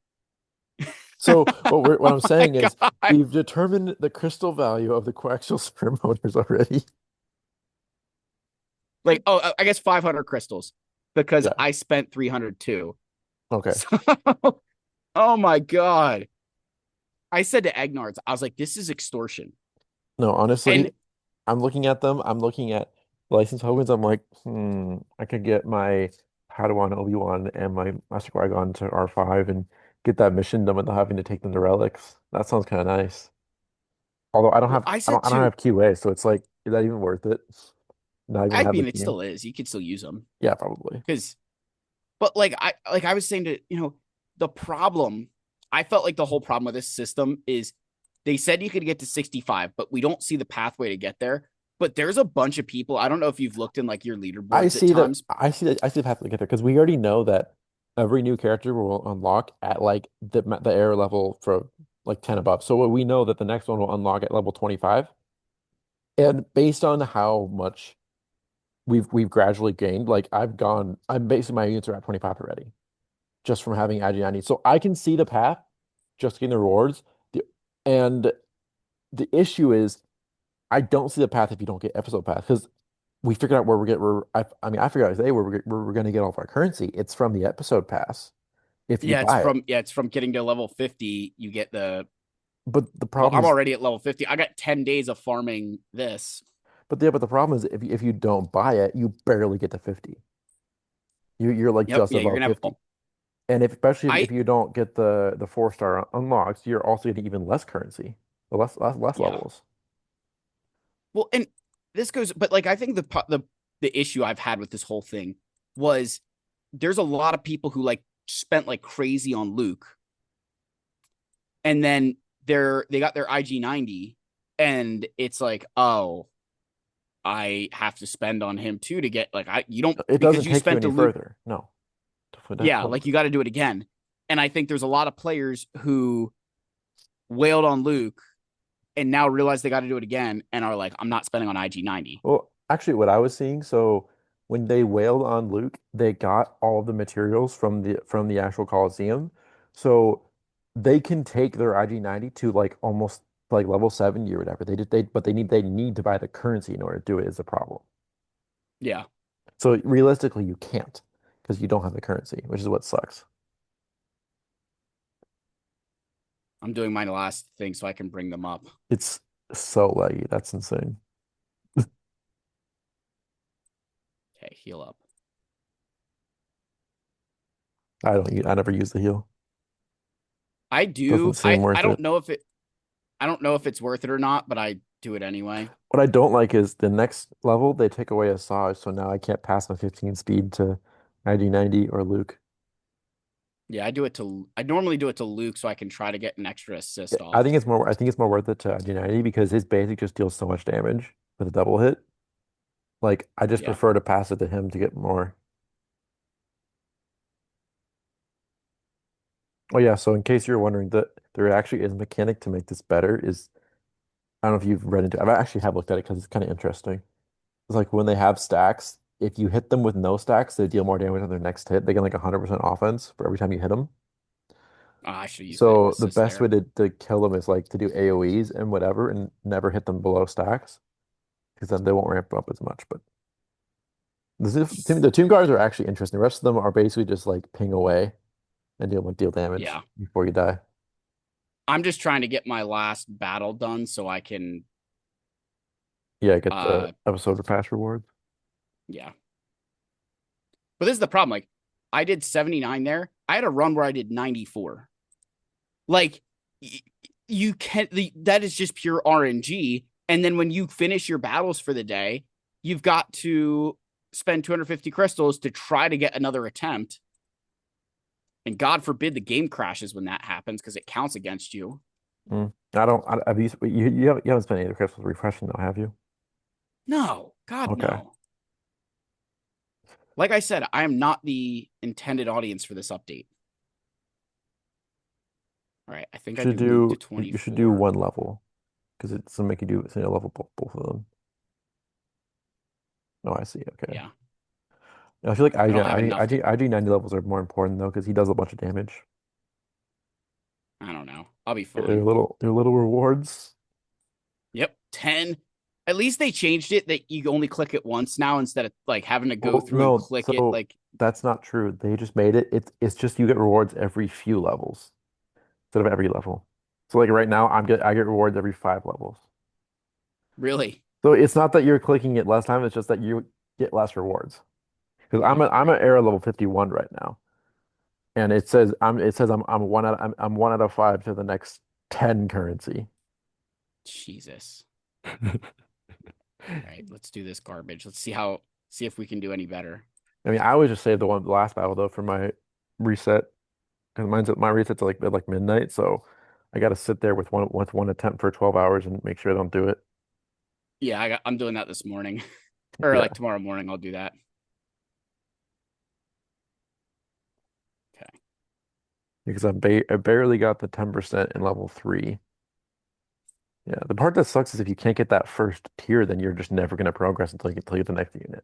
So what Oh I'm my saying is god. we've determined the crystal value of the coaxial sphere motors already. Like, oh, I guess 500 crystals because Yeah. I spent 300 too. Okay. So, oh my god. I said to Egnards, I was like, this is extortion. No, And honestly, I'm looking at them. I'm looking at license tokens. I'm like, I could get my Padawan Obi-Wan and my Master Qui-Gon to R5 and get that mission done without having to take them to relics. That sounds kind of nice. Although well, I said I don't to, have QA, so it's like, is that even worth it? Not even I have the mean, it team. still is. You could still use them Yeah, probably. because, but like I was saying to, the problem, I felt like the whole problem with this system is they said you could get to 65, but we don't see the pathway to get there. But there's a bunch of people. I don't know if you've looked in like your leaderboards at times. I see the path to get there because we already know that. every new character will unlock at like the error level for like 10 above. So we know that the next one will unlock at level 25. And based on how much we've gradually gained, like I'm basically my units are at 25 already, just from having IG90. So I can see the path, just getting the rewards. The, and the issue is I don't see the path if you don't get episode pass because we figured out where we're getting. I mean, I figured out today where we're going to get all of our currency. It's from the episode pass if you buy it. It's from getting to level 50. You get the But the well, problem I'm is, already at level 50. I got 10 days of farming this. but the problem is if you don't buy it, you barely get to 50. You're like Yep, just yeah, you're above gonna have 50. And if especially if I you don't get the 4-star unlocks, you're also getting even less currency, less yeah. levels. Well, and this goes, but like I think the issue I've had with this whole thing was there's a lot of people who like spent like crazy on Luke, and then they got their IG90, and it's like, oh, I have to spend on him too to get like I you don't It doesn't because you take you spent any a Luke, further. No, definitely, yeah, like you got to do it again. And I think there's a lot of players who wailed on Luke and now realize they got to do it again and are like, I'm not spending on IG90. Well, actually, what I was seeing, so when they wailed on Luke, they got all of the materials from the actual Colosseum. So they can take their IG90 to like almost like level 70 or whatever. But they need to buy the currency in order to do it is the problem. Yeah, So realistically, you can't because you don't have the currency, which is what sucks. I'm doing my last thing so I can bring them up. It's so laggy. That's insane. Okay, heal up. I never use the heal. I Doesn't do. seem I worth it. don't know if it I don't know if it's worth it or not, but I do it anyway. What I don't like is the next level, they take away Asajj, so now I can't pass my 15 speed to ID90 or Luke. Yeah, I normally do it to Luke so I can try to get an extra assist off. I think it's more worth it to ID90 because his basic just deals so much damage with a double hit. Like I just Yeah. prefer to pass it to him to get more. Oh yeah, so in case you're wondering that there actually is a mechanic to make this better is I don't know if you've read into it. I actually have looked at it because it's kind of interesting. It's like when they have stacks, if you hit them with no stacks, they deal more damage on their next hit. They get like 100% offense for every time you hit them. I should use the So the assist best way there. to kill them is like to do AoEs and whatever and never hit them below stacks because then they won't ramp up as much. But the tomb guards are actually interesting. The rest of them are basically just like ping away and deal damage Yeah. before you die. I'm just trying to get my last battle done so I can Yeah, get the uh episode or pass rewards. yeah. But this is the problem. Like I did 79 there. I had a run where I did 94. Like you can't that is just pure RNG. And then when you finish your battles for the day, you've got to spend 250 crystals to try to get another attempt. And God forbid the game crashes when that happens because it counts against you. I don't. Have you haven't spent any of the crystals refreshing though, have you? No, God, Okay. no. Like I said, I am not the intended audience for this update. All right, I think I do Luke to You should do 24. one level because it's to make you do it's a level both of them. Oh, I see. Okay. Yeah, I feel like I don't have enough to. IG 90 levels are more important though because he does a bunch of damage. I don't know. I'll be They're fine. little rewards. Yep, 10. At least they changed it that you only click it once now instead of like having to go Well, through and no, click it. so Like, that's not true. They just made it. It's just you get rewards every few levels instead of every level. So like right now, I get rewards every 5 levels. really? So it's not that you're clicking it less time. It's just that you get less rewards. Because Hmm. I'm at era level 51 right now, and I'm 1 out of 5 to the next 10 currency. Jesus. All right, let's do this garbage. See if we can do any better. I mean, I always just save the last battle though for my reset because my reset's like midnight, so I got to sit there with one attempt for 12 hours and make sure I don't do it. Yeah, I'm doing that this morning or Yeah, like tomorrow morning. I'll do that. because I barely got the 10% in level 3. Yeah, the part that sucks is if you can't get that first tier, then you're just never going to progress until you get the next unit.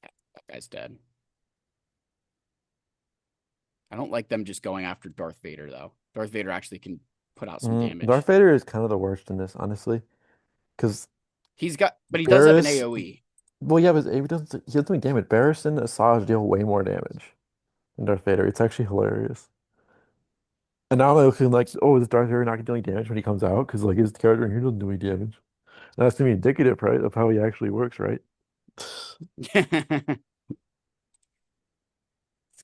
That guy's dead. I don't like them just going after Darth Vader though. Darth Vader actually can put out some Darth damage. Vader is kind of the worst in this, honestly, because But he does have an Barris, AoE. well, yeah, but he doesn't do damage. Barris and Asajj deal way more damage than Darth Vader. It's actually hilarious. And now I'm looking like, oh, is Darth Vader not doing damage when he comes out? Because like his character here doesn't do any damage. And that's to be indicative, right, of how he actually works, right? Let's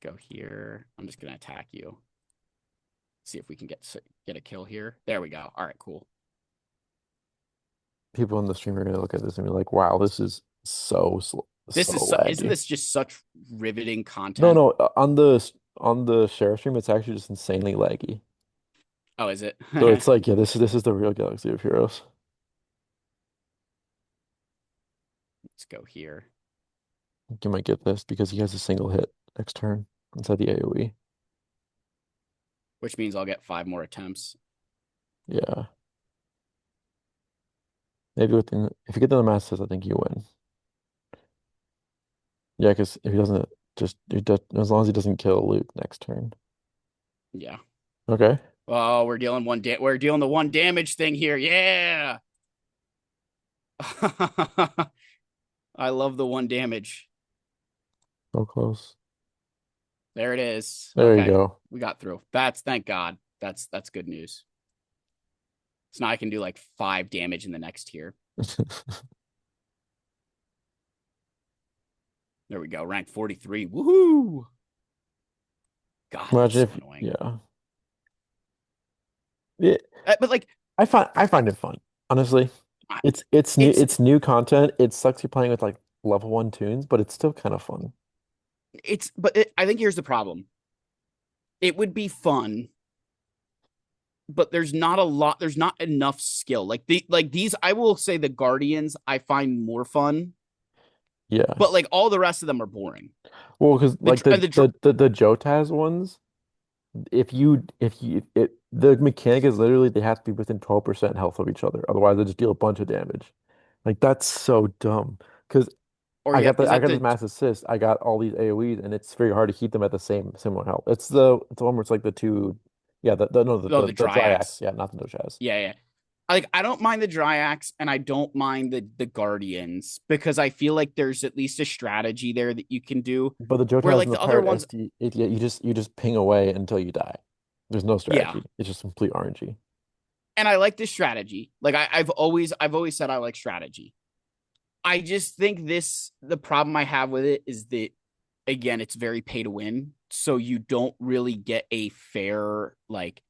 go here. I'm just gonna attack you. See if we can get a kill here. There we go. All right, cool. People in the stream are gonna look at this and be like, wow, this is so Isn't laggy. this just such riveting No, content? no, on the share stream, it's actually just insanely laggy. Oh, is it? So it's Let's like, yeah, this is the real Galaxy of Heroes. go here. You might get this because he has a single hit next turn inside the AoE. Which means I'll get 5 more attempts. Yeah. Maybe if you get to the Masters, I think you win. Yeah, because if he doesn't as long as he doesn't kill Luke next turn. Yeah. Okay. Oh, we're dealing the one damage thing here. Yeah. I love the one damage. So close. There it is. There you Okay. go. We got through. That's thank God. That's good news. So now I can do like 5 damage in the next tier. There we go. Rank 43. Woohoo. God, that's Imagine so if annoying. yeah. It, But like I find it fun. Honestly. it's It's new content. It sucks you're playing with like level 1 tunes, but it's still kind of fun. I think here's the problem. It would be fun, but there's not enough skill. Like these I will say the Guardians I find more fun, Yeah. but like all the rest of them are boring. Well, because like The the Jotaz ones, if you it the mechanic is literally they have to be within 12% health of each other. Otherwise they just deal a bunch of damage. Like that's so dumb. Because or yeah, is I that got this the mass assist, I got all these AoEs, and it's very hard to keep them at the similar health. It's the one where it's like the two, yeah, the no oh, the the Dryax, Dryax? yeah, not the Doshaz. Yeah, yeah. I don't mind the Dryax and I don't mind the Guardians because I feel like there's at least a strategy there that you can do. But the Where Jotaz like and the the other Pirate ones, SD, you just ping away until you die. There's no yeah. strategy. It's just complete RNG. And I like this strategy. Like I've always said I like strategy. I just think the problem I have with it is that again, it's very pay to win. So you don't really get a fair, like,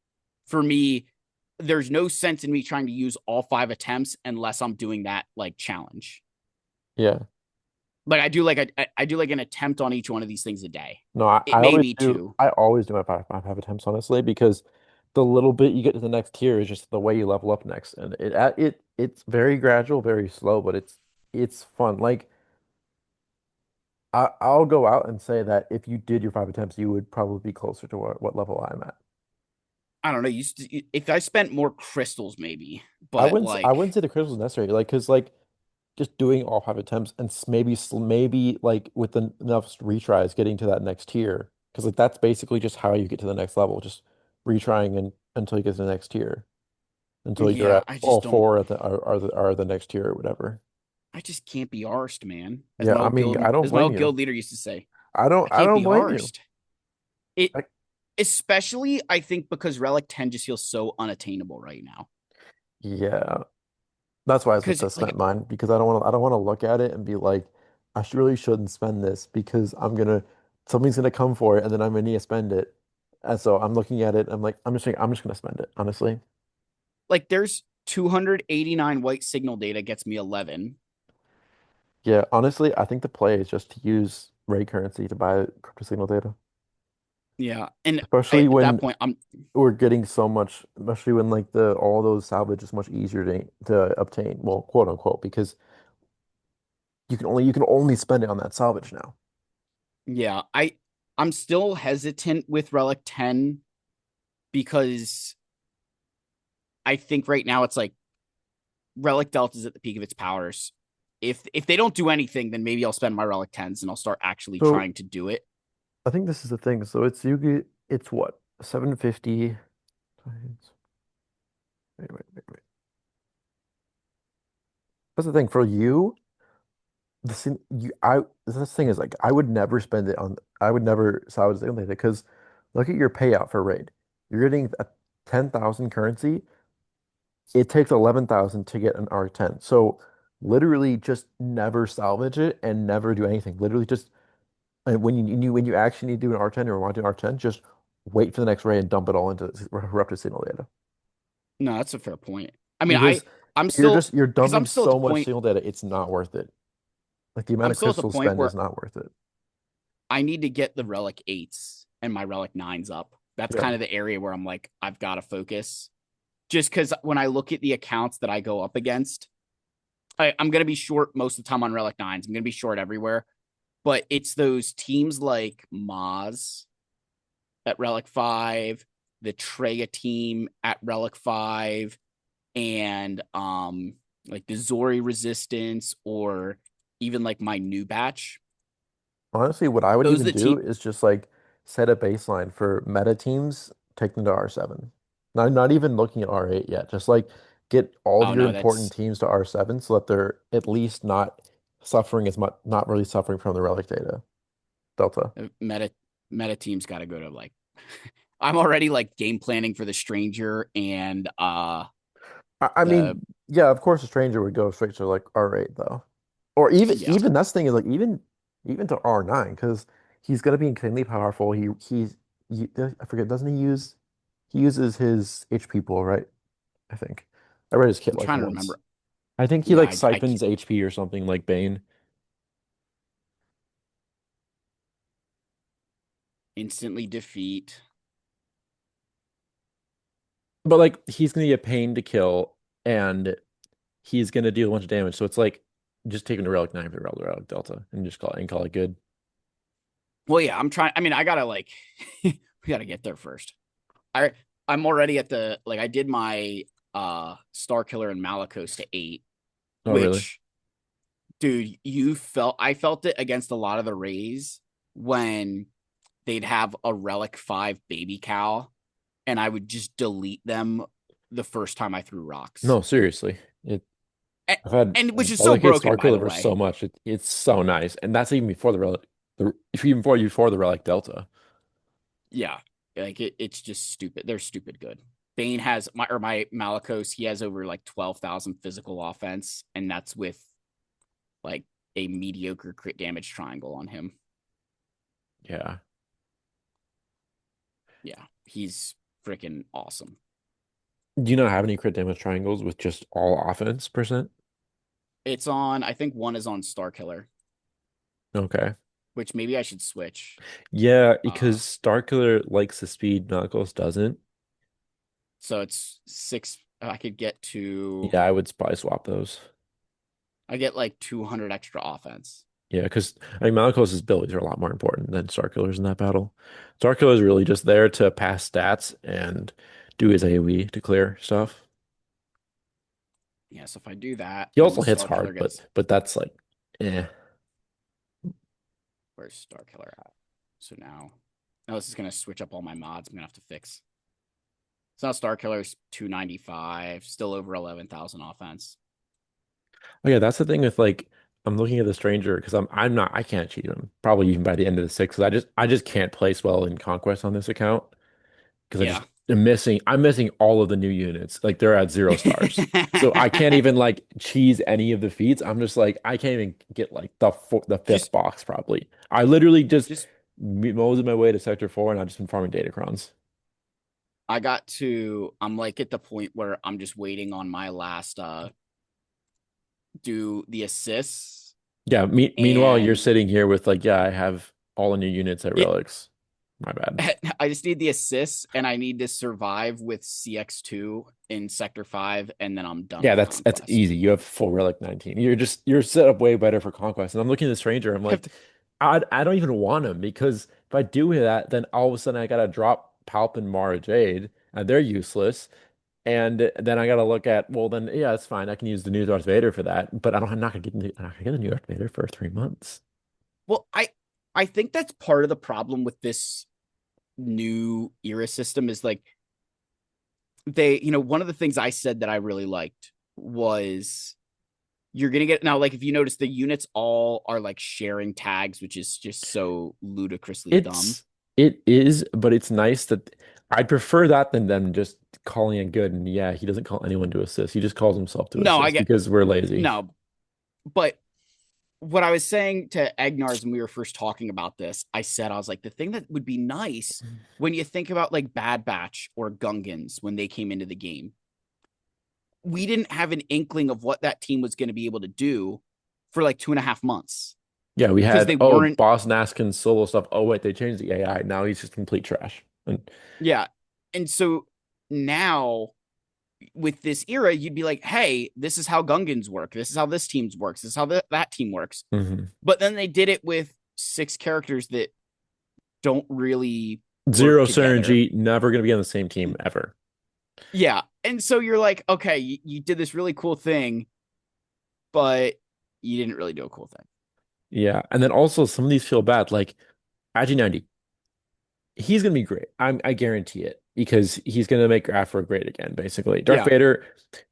for me, there's no sense in me trying to use all 5 attempts unless I'm doing that like challenge. Yeah. Like I do like an attempt on each one of these things a day. No, It may be two. I always do my five attempts honestly because the little bit you get to the next tier is just the way you level up next, and it's very gradual, very slow, but it's fun. Like I'll go out and say that if you did your 5 attempts, you would probably be closer to what level I'm at. I don't know. If I spent more crystals, maybe, but I like, wouldn't say the crystals necessary, like because like just doing all 5 attempts and maybe like with enough retries getting to that next tier because like that's basically just how you get to the next level, just retrying until you get to the next tier until you're yeah, at all four at are the next tier or whatever. I just can't be arsed, man. Yeah, I mean, I don't As my blame old you. guild leader used to say, I I can't don't be blame you. arsed. It, I, especially I think because Relic 10 just feels so unattainable right now. yeah, that's why I switched Because to like spent mine because I don't want to look at it and be like, really shouldn't spend this because something's gonna come for it and then I'm gonna need to spend it. And so I'm looking at it, I'm like, I'm just gonna spend it, honestly. there's 289 white signal data gets me 11. Yeah, honestly, I think the play is just to use Ray currency to buy crypto signal data. Yeah, and Especially at that when point I'm we're getting so much, especially when like the all those salvage is much easier to obtain. Well, quote unquote, because you can only spend it on that salvage now. yeah, I'm still hesitant with Relic 10 because I think right now it's like Relic Delta is at the peak of its powers. If they don't do anything, then maybe I'll spend my Relic 10s and I'll start actually So trying to do it. I think this is the thing. So it's Yugi, it's what? 750 times. Wait. That's the thing for you. This thing, this thing is like I would never spend it on. I would never salvage something like that because look at your payout for raid. You're getting a 10,000 currency. It takes 11,000 to get an R10. So literally just never salvage it and never do anything. Literally just and when you actually need to do an R10 or want to do an R10, just wait for the next raid and dump it all into erupted signal data. No, that's a fair point. I mean, Because I'm still you're because dumping so much signal data, it's not worth it. Like the amount I'm of still at the crystal point spend where is not worth it. I need to get the Relic 8s and my Relic 9s up. That's Yeah. kind of the area where I'm like, I've got to focus. Just because when I look at the accounts that I go up against, I'm going to be short most of the time on Relic 9s. I'm going to be short everywhere. But it's those teams like Maz at Relic 5, the Treya team at Relic 5, and like the Zori Resistance, or even like my new batch. Honestly, what I would Those are even the do team. is just like set a baseline for meta teams, take them to R7. Not even looking at R8 yet. Just like get all of Oh your no, important that's teams to R7 so that they're at least not suffering as much, not really suffering from the relic data delta. meta meta team's got to go to like I'm already like game planning for the stranger and I the mean, yeah, of course a stranger would go straight to like R8 though. Or yeah, even that's the thing is like even to R9 because he's gonna be insanely powerful. I forget, doesn't he uses his HP pool, right? I think. I read his kit I'm like trying to once. remember. I think he Yeah, like I can't siphons HP or something like Bane. instantly defeat. But like he's gonna be a pain to kill and he's gonna deal a bunch of damage. So it's like just take him to Relic 9 for Relic Delta and just call it good. Well, yeah, I'm trying. I mean, I gotta like we gotta get there first. I I'm already at the like I did my Star Killer and Malicos to 8, Oh really? which dude, I felt it against a lot of the Rays when they'd have a Relic 5 baby cow and I would just delete them the first time I threw rocks. No, seriously. And, I've had and which is so Relicade broken, by Sparkle the liver so way. much. It's so nice. And that's even before the Relic even before the Relic Delta. Yeah. Like it's just stupid. They're stupid good. Bane has my Malicos, he has over like 12,000 physical offense, and that's with like a mediocre crit damage triangle on him. Yeah. Yeah. He's freaking awesome. Do you not have any crit damage triangles with just all offense percent? It's on, I think one is on Star Killer, Okay. which maybe I should switch. Yeah, Uh because Starkiller likes the speed, Knuckles doesn't. so it's 6 I could get to Yeah, I would probably swap those. I get like 200 extra offense. Yeah, because I mean Malicos's abilities are a lot more important than Starkiller's in that battle. Starkiller is really just there to pass stats and do his AoE to clear stuff. Yeah, so if I do that, He then also hits Star Killer hard, gets but that's like, eh. where's Star Killer at? So now this is gonna switch up all my mods. I'm gonna have to fix. So now Star Killer's 295, still over 11,000 offense. Oh yeah, that's the thing with like I'm looking at the stranger because I can't cheat him probably even by the end of the six 'cause I just can't place well in Conquest on this account because I just Yeah. I'm missing all of the new units like they're at 0 stars so I can't even like cheese any of the feats. I'm just like I can't even get like the fifth just box probably. I literally just just mosey my way to Sector 4 and I've just been farming datacrons. I'm like at the point where I'm just waiting on my last do the assists Yeah, meanwhile you're and sitting here with like yeah I have all the new units at it relics. My bad. I just need the assists and I need to survive with CX2 in Sector 5 and then I'm done Yeah, with that's Conquest. easy. You have full relic 19. You're set up way better for conquest. And I'm looking at the stranger. I'm I have like, to, I don't even want them because if I do that, then all of a sudden I gotta drop Palp and Mara Jade, and they're useless. And then I gotta look at, well, then yeah, it's fine. I can use the new Darth Vader for that, but I'm not gonna get I'm not gonna get the new Darth Vader for 3 months. Well, I think that's part of the problem with this new era system is like one of the things I said that I really liked was you're gonna get now, like if you notice the units all are like sharing tags, which is just so ludicrously dumb. It's it is, but it's nice that I'd prefer that than them just calling it good. And yeah, he doesn't call anyone to assist. He just calls himself to No, I assist get because we're lazy. no, but what I was saying to Agnars when we were first talking about this, I was like, the thing that would be nice when you think about like Bad Batch or Gungans when they came into the game, we didn't have an inkling of what that team was going to be able to do for like 2.5 months Yeah, we because had they oh weren't. Boss Naskin's solo stuff. Oh wait, they changed the AI. Now he's just complete trash. And Yeah. And so now with this era, you'd be like, hey, this is how Gungans work. This is how this team works. This is how that team works. mhm. But then they did it with 6 characters that don't really work Zero together. synergy, never gonna be on the same team ever. Yeah. And so you're like, okay, you did this really cool thing, but you didn't really do a cool thing. Yeah, and then also some of these feel bad. Like IG-90, he's gonna be great. I guarantee it because he's gonna make Afro great again. Basically, Darth Yeah. Vader,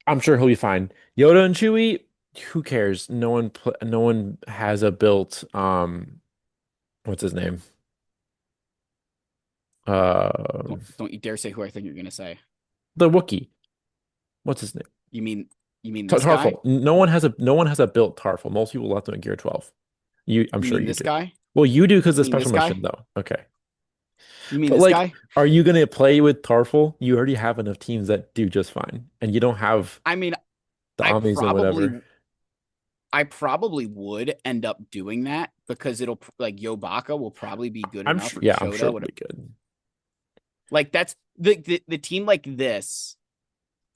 I'm sure he'll be fine. Yoda and Chewie, who cares? No one has a built what's his name? Don't you dare say who I think you're gonna say. The Wookiee. What's his name? You mean you mean this guy? Tarful. No one has a built Tarful. Most people left them in Gear 12. I'm You sure mean you this do. guy? Well, you do because You of mean special this mission guy? though. Okay. You mean But this like, guy? are you gonna play with Tarful? You already have enough teams that do just fine, and you don't have I mean, the I Amis and whatever. probably I probably would end up doing that because it'll like Yobaka will probably be good I'm enough sure. or Yeah, I'm sure Chota it'll would be good. like that's the team like this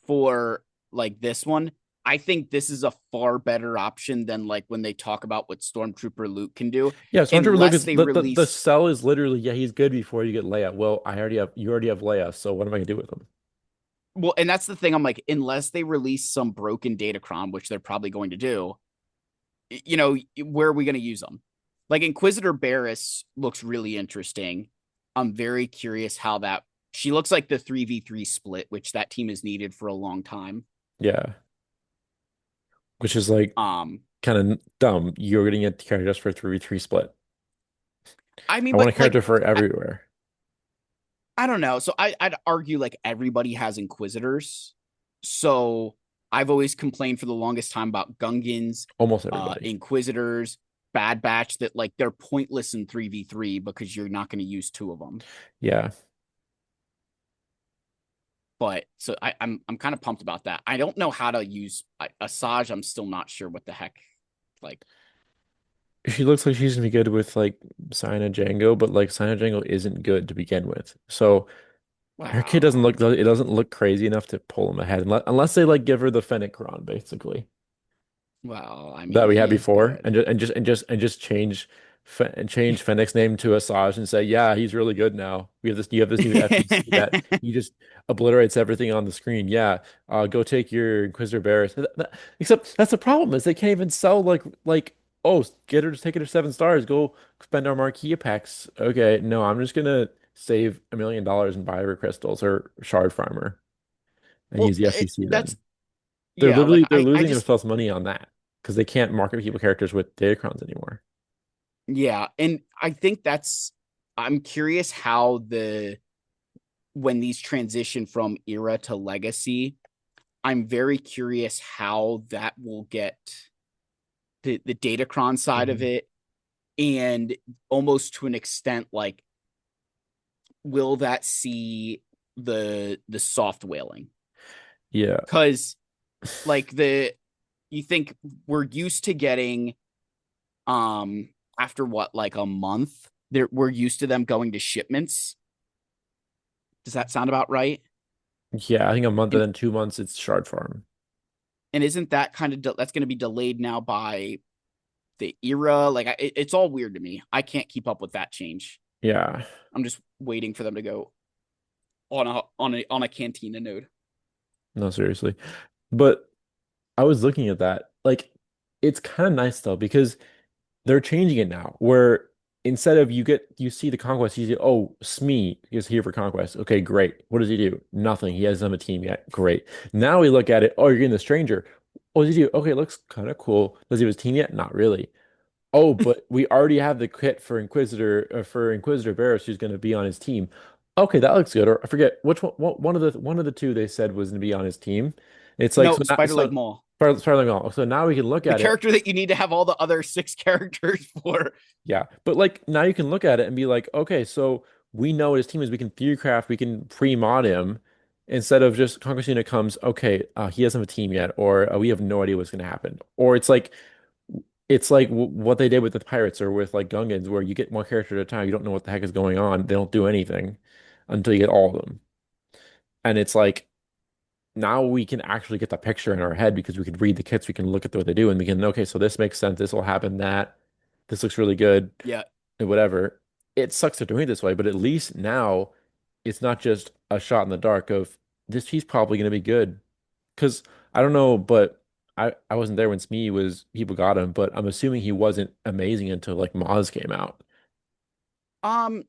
for like this one. I think this is a far better option than like when they talk about what Stormtrooper Luke can do, Yeah, Stormtrooper Luke unless is they the release. sell is literally yeah he's good before you get Leia. Well, you already have Leia, so what am I gonna do with him? Well, and that's the thing. I'm like, unless they release some broken Datacron, which they're probably going to do, where are we going to use them? Like Inquisitor Barris looks really interesting. I'm very curious how that. She looks like the 3v3 split, which that team has needed for a long time. Yeah, which is like Um, kind of dumb. You're getting a character just for a 3v3 split. I mean, I want a but like, character for I, everywhere. I don't know. So I'd argue like everybody has Inquisitors. So I've always complained for the longest time about Gungans, Almost everybody. Inquisitors, Bad Batch that like they're pointless in 3v3 because you're not going to use two of them. Yeah. But so I'm kind of pumped about that. I don't know how to use Asajj. I'm still not sure what the heck. Like, She looks like she's gonna be good with like Sina Django, but like Sina Django isn't good to begin with. So her kid doesn't wow, look it doesn't look crazy enough to pull him ahead unless they like give her the Fennec Ron basically well, I mean, that we had he is before good. and just change and change Fennec's name to Asajj and say, yeah, he's really good now. We have this you have this new FBC that he just obliterates everything on the screen. Yeah, go take your Inquisitor Barris. Except that's the problem is they can't even sell oh get her to take it to 7 stars. Go spend our marquee packs. Okay, no, I'm just gonna save $1 million and buy her crystals or shard farmer and Well, use the FBC that's then. yeah. Like They're I losing just themselves money on that because they can't market people characters with datacrons anymore. yeah, and I think that's. I'm curious how when these transition from era to legacy. I'm very curious how that will get the Datacron side of Mhm. it, and almost to an extent, like, will that see the soft whaling? Yeah. Because like the you think we're used to getting after what like a month, we're used to them going to shipments. Does that sound about right? Yeah, I think a month and And then 2 months it's shard farm. and isn't that kind of that's going to be delayed now by the era. Like it's all weird to me. I can't keep up with that change. Yeah, I'm just waiting for them to go on a Cantina node. no, seriously. But I was looking at that. Like, it's kind of nice though, because they're changing it now, where instead of you see the conquest, you see, oh, Smee is here for conquest. Okay, great. What does he do? Nothing. He hasn't have a team yet. Great. Now we look at it. Oh, you're getting the stranger. What does he do? Okay, looks kind of cool. Does he have his team yet? Not really. Oh, but we already have the kit for Inquisitor Varus who's going to be on his team. Okay, that looks good. Or I forget which one. One of the two they said was going to be on his team. It's like No, so now Spider Leg so Maul, Starling all. So now we can look the at it. character that you need to have all the other six characters for. Yeah, but like now you can look at it and be like, okay, so we know what his team is. We can theorycraft. We can pre-mod him instead of just Conquer comes. Okay, he doesn't have a team yet, or we have no idea what's going to happen. Or it's like what they did with the pirates or with like Gungans, where you get one character at a time. You don't know what the heck is going on. They don't do anything until you get all of them. And it's like now we can actually get the picture in our head because we can read the kits. We can look at what they do, and we can okay, so this makes sense. This will happen. That this looks really good, Yeah. and whatever. It sucks to doing it this way, but at least now it's not just a shot in the dark of this. He's probably going to be good because I don't know, but I wasn't there when Smee was people got him, but I'm assuming he wasn't amazing until like Maz came out. Um,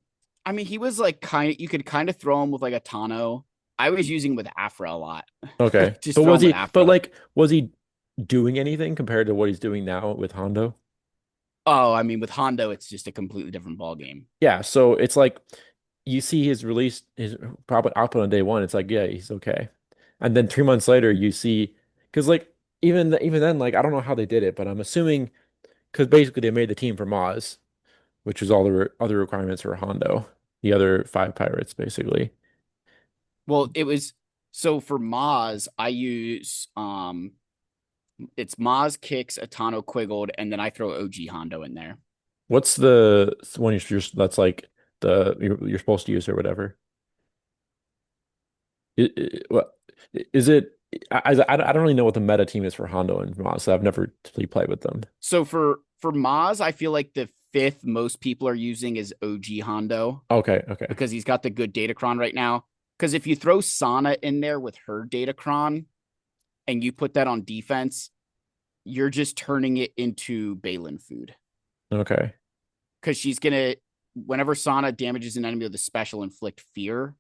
I mean, he was like you could kind of throw him with like a Tano. I was using with Afra a lot. Okay, Just but throw was him with he? But Afra. like, was he doing anything compared to what he's doing now with Hondo? Oh, I mean, with Hondo, it's just a completely different ball game. Yeah, so it's like you see his release, his probably output on day one. It's like, yeah, he's okay, and then 3 months later, you see because like even then, like I don't know how they did it, but I'm assuming because basically they made the team for Maz, which is all the re other requirements for Hondo, the other five pirates, basically. Well, it was so for Maz, I use it's Maz kicks, Atano Quiggled, and then I throw OG Hondo in there. What's the one that's like you're supposed to use or whatever? What is it? I don't really know what the meta team is for Hondo and Maz, so I've never really played with them. So for Maz, I feel like the fifth most people are using is OG Hondo Okay, okay, because he's got the good Datacron right now. Because if you throw Sana in there with her Datacron and you put that on defense, you're just turning it into Balin food. okay. Because she's gonna whenever Sana damages an enemy with a special inflict fear,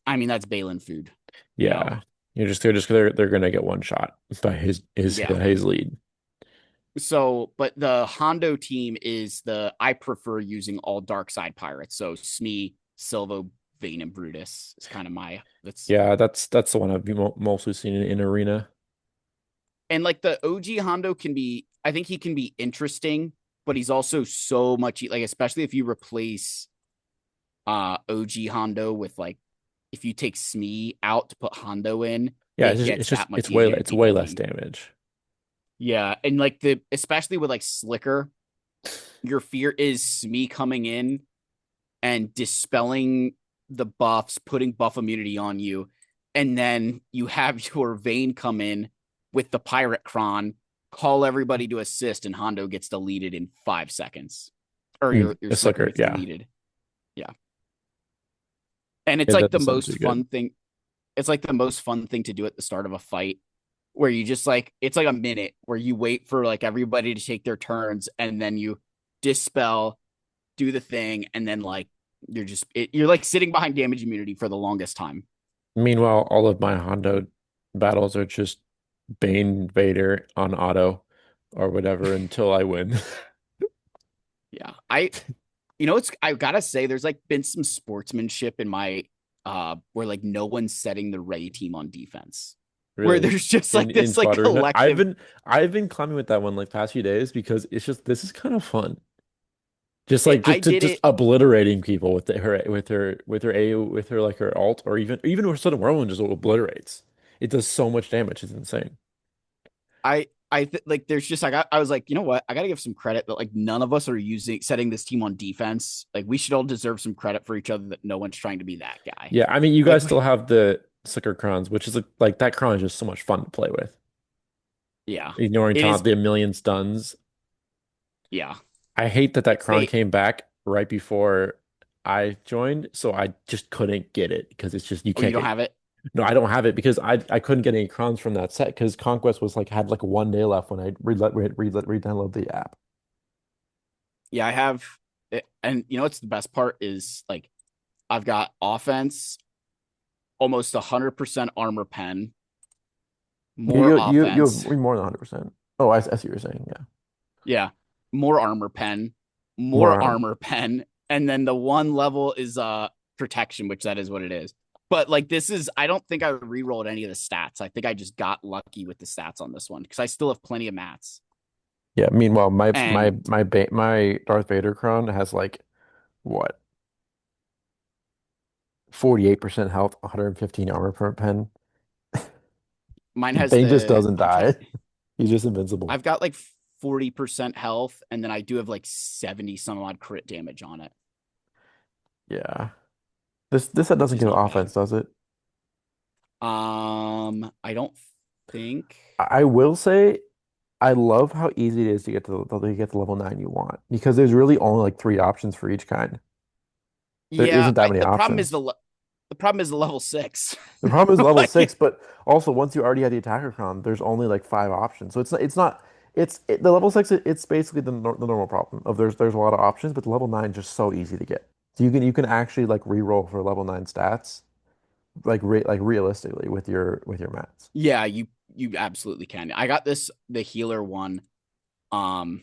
I mean that's Balin food, you know? Yeah. They're gonna get one shot by Yeah. his lead. So, but the Hondo team is I prefer using all dark side pirates. So Smee, Silvo, Vayne, and Brutus is kind of my that's Yeah, that's the one I've been mostly seen in arena. and like the OG Hondo can be, I think he can be interesting, but he's also so much like, especially if you replace OG Hondo with like if you take Smee out to put Hondo in, Yeah, it gets that much easier to it's beat way the less game. damage. Yeah, and like the especially with like Slicker, your fear is Smee coming in and dispelling the buffs, putting buff immunity on you, and then you have your Vayne come in with the Pirate Cron, call everybody to assist, and Hondo gets deleted in 5 seconds, or your The Slicker Slicker, gets yeah. deleted. Yeah, and it's Yeah, like that the does sound most too good. fun thing. It's like the most fun thing to do at the start of a fight where you just like it's like a minute where you wait for like everybody to take their turns and then you dispel, do the thing, and then like you're like sitting behind damage immunity for the longest time. Meanwhile, all of my Hondo battles are just Bane Vader on auto or whatever until I win. Yeah. It's I've gotta say there's like been some sportsmanship in my where like no one's setting the Ray team on defense. Where Really. there's just like In this like fodder. collective. I've been climbing with that one like past few days because it's just this is kind of fun. Just It, like I did just it. obliterating people with her A with her like her alt or even with Sudden Whirlwind just obliterates. It does so much damage. It's insane. Like there's just I was like, you know what? I gotta give some credit that like none of us are using setting this team on defense. Like we should all deserve some credit for each other that no one's trying to be that guy. Yeah, I mean you Like guys still have the Slicker Crons, which is like that Cron is just so much fun to play with. yeah. Ignoring It is taunt, the a million stuns. Yeah. I hate that that It's Kron they came back right before I joined, so I just couldn't get it because it's just you Oh, you can't don't get. have it? No, I don't have it because I couldn't get any Crons from that set because Conquest was like had like 1 day left when I re-download the app. Yeah, I have it. And you know what's the best part is like I've got offense, almost 100% armor pen, You more you you have offense. more than 100%. Oh, I see what you're saying. Yeah, Yeah, more armor pen, more more armor. armor pen, and then the one level is protection, which that is what it is. But like this is, I don't think I re-rolled any of the stats. I think I just got lucky with the stats on this one because I still have plenty of mats. Yeah. Meanwhile, And my Darth Vader Cron has like what 48% health, 115 armor per pen. mine The has thing just the doesn't I'm trying. die. He's just invincible. I've got like 40% health, and then I do have like 70 some odd crit damage on it, Yeah. This set which doesn't is give not bad. offense, does it? I don't think. I will say I love how easy it is to get the level 9 you want because there's really only like 3 options for each kind. There Yeah, isn't that many the problem is options. the problem is the level 6. The problem is level Like 6, but also once you already have the attacker crown, there's only like 5 options. So the level 6 it's basically the normal problem of there's a lot of options, but the level 9 is just so easy to get. So you can actually like re-roll for level 9 stats like realistically with your mats. Yeah, you absolutely can. I got this the healer one um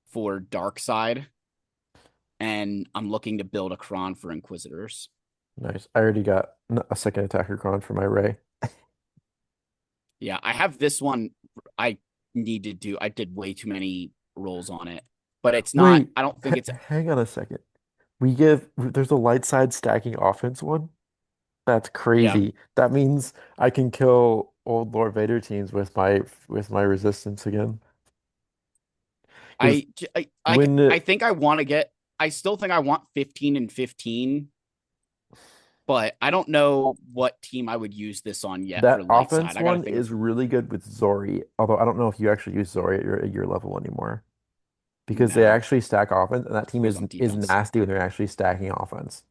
for dark side, and I'm looking to build a cron for inquisitors. Nice. I already got a second attacker crown for my Ray. Yeah, I have this one. I need to do. I did way too many rolls on it, but it's not. Wait, I don't think it's. hang on a second. There's a light side stacking offense one. That's Yeah, crazy. That means I can kill old Lord Vader teams with my resistance again. Because when I think I want to get. I still think I want 15 and 15, but I don't know what team I would use this on yet for that light side. offense I got to one think of is really good with Zori, although I don't know if you actually use Zori at your level anymore. Because they no. actually stack offense, and that It's team always on is defense. nasty when they're actually stacking offense.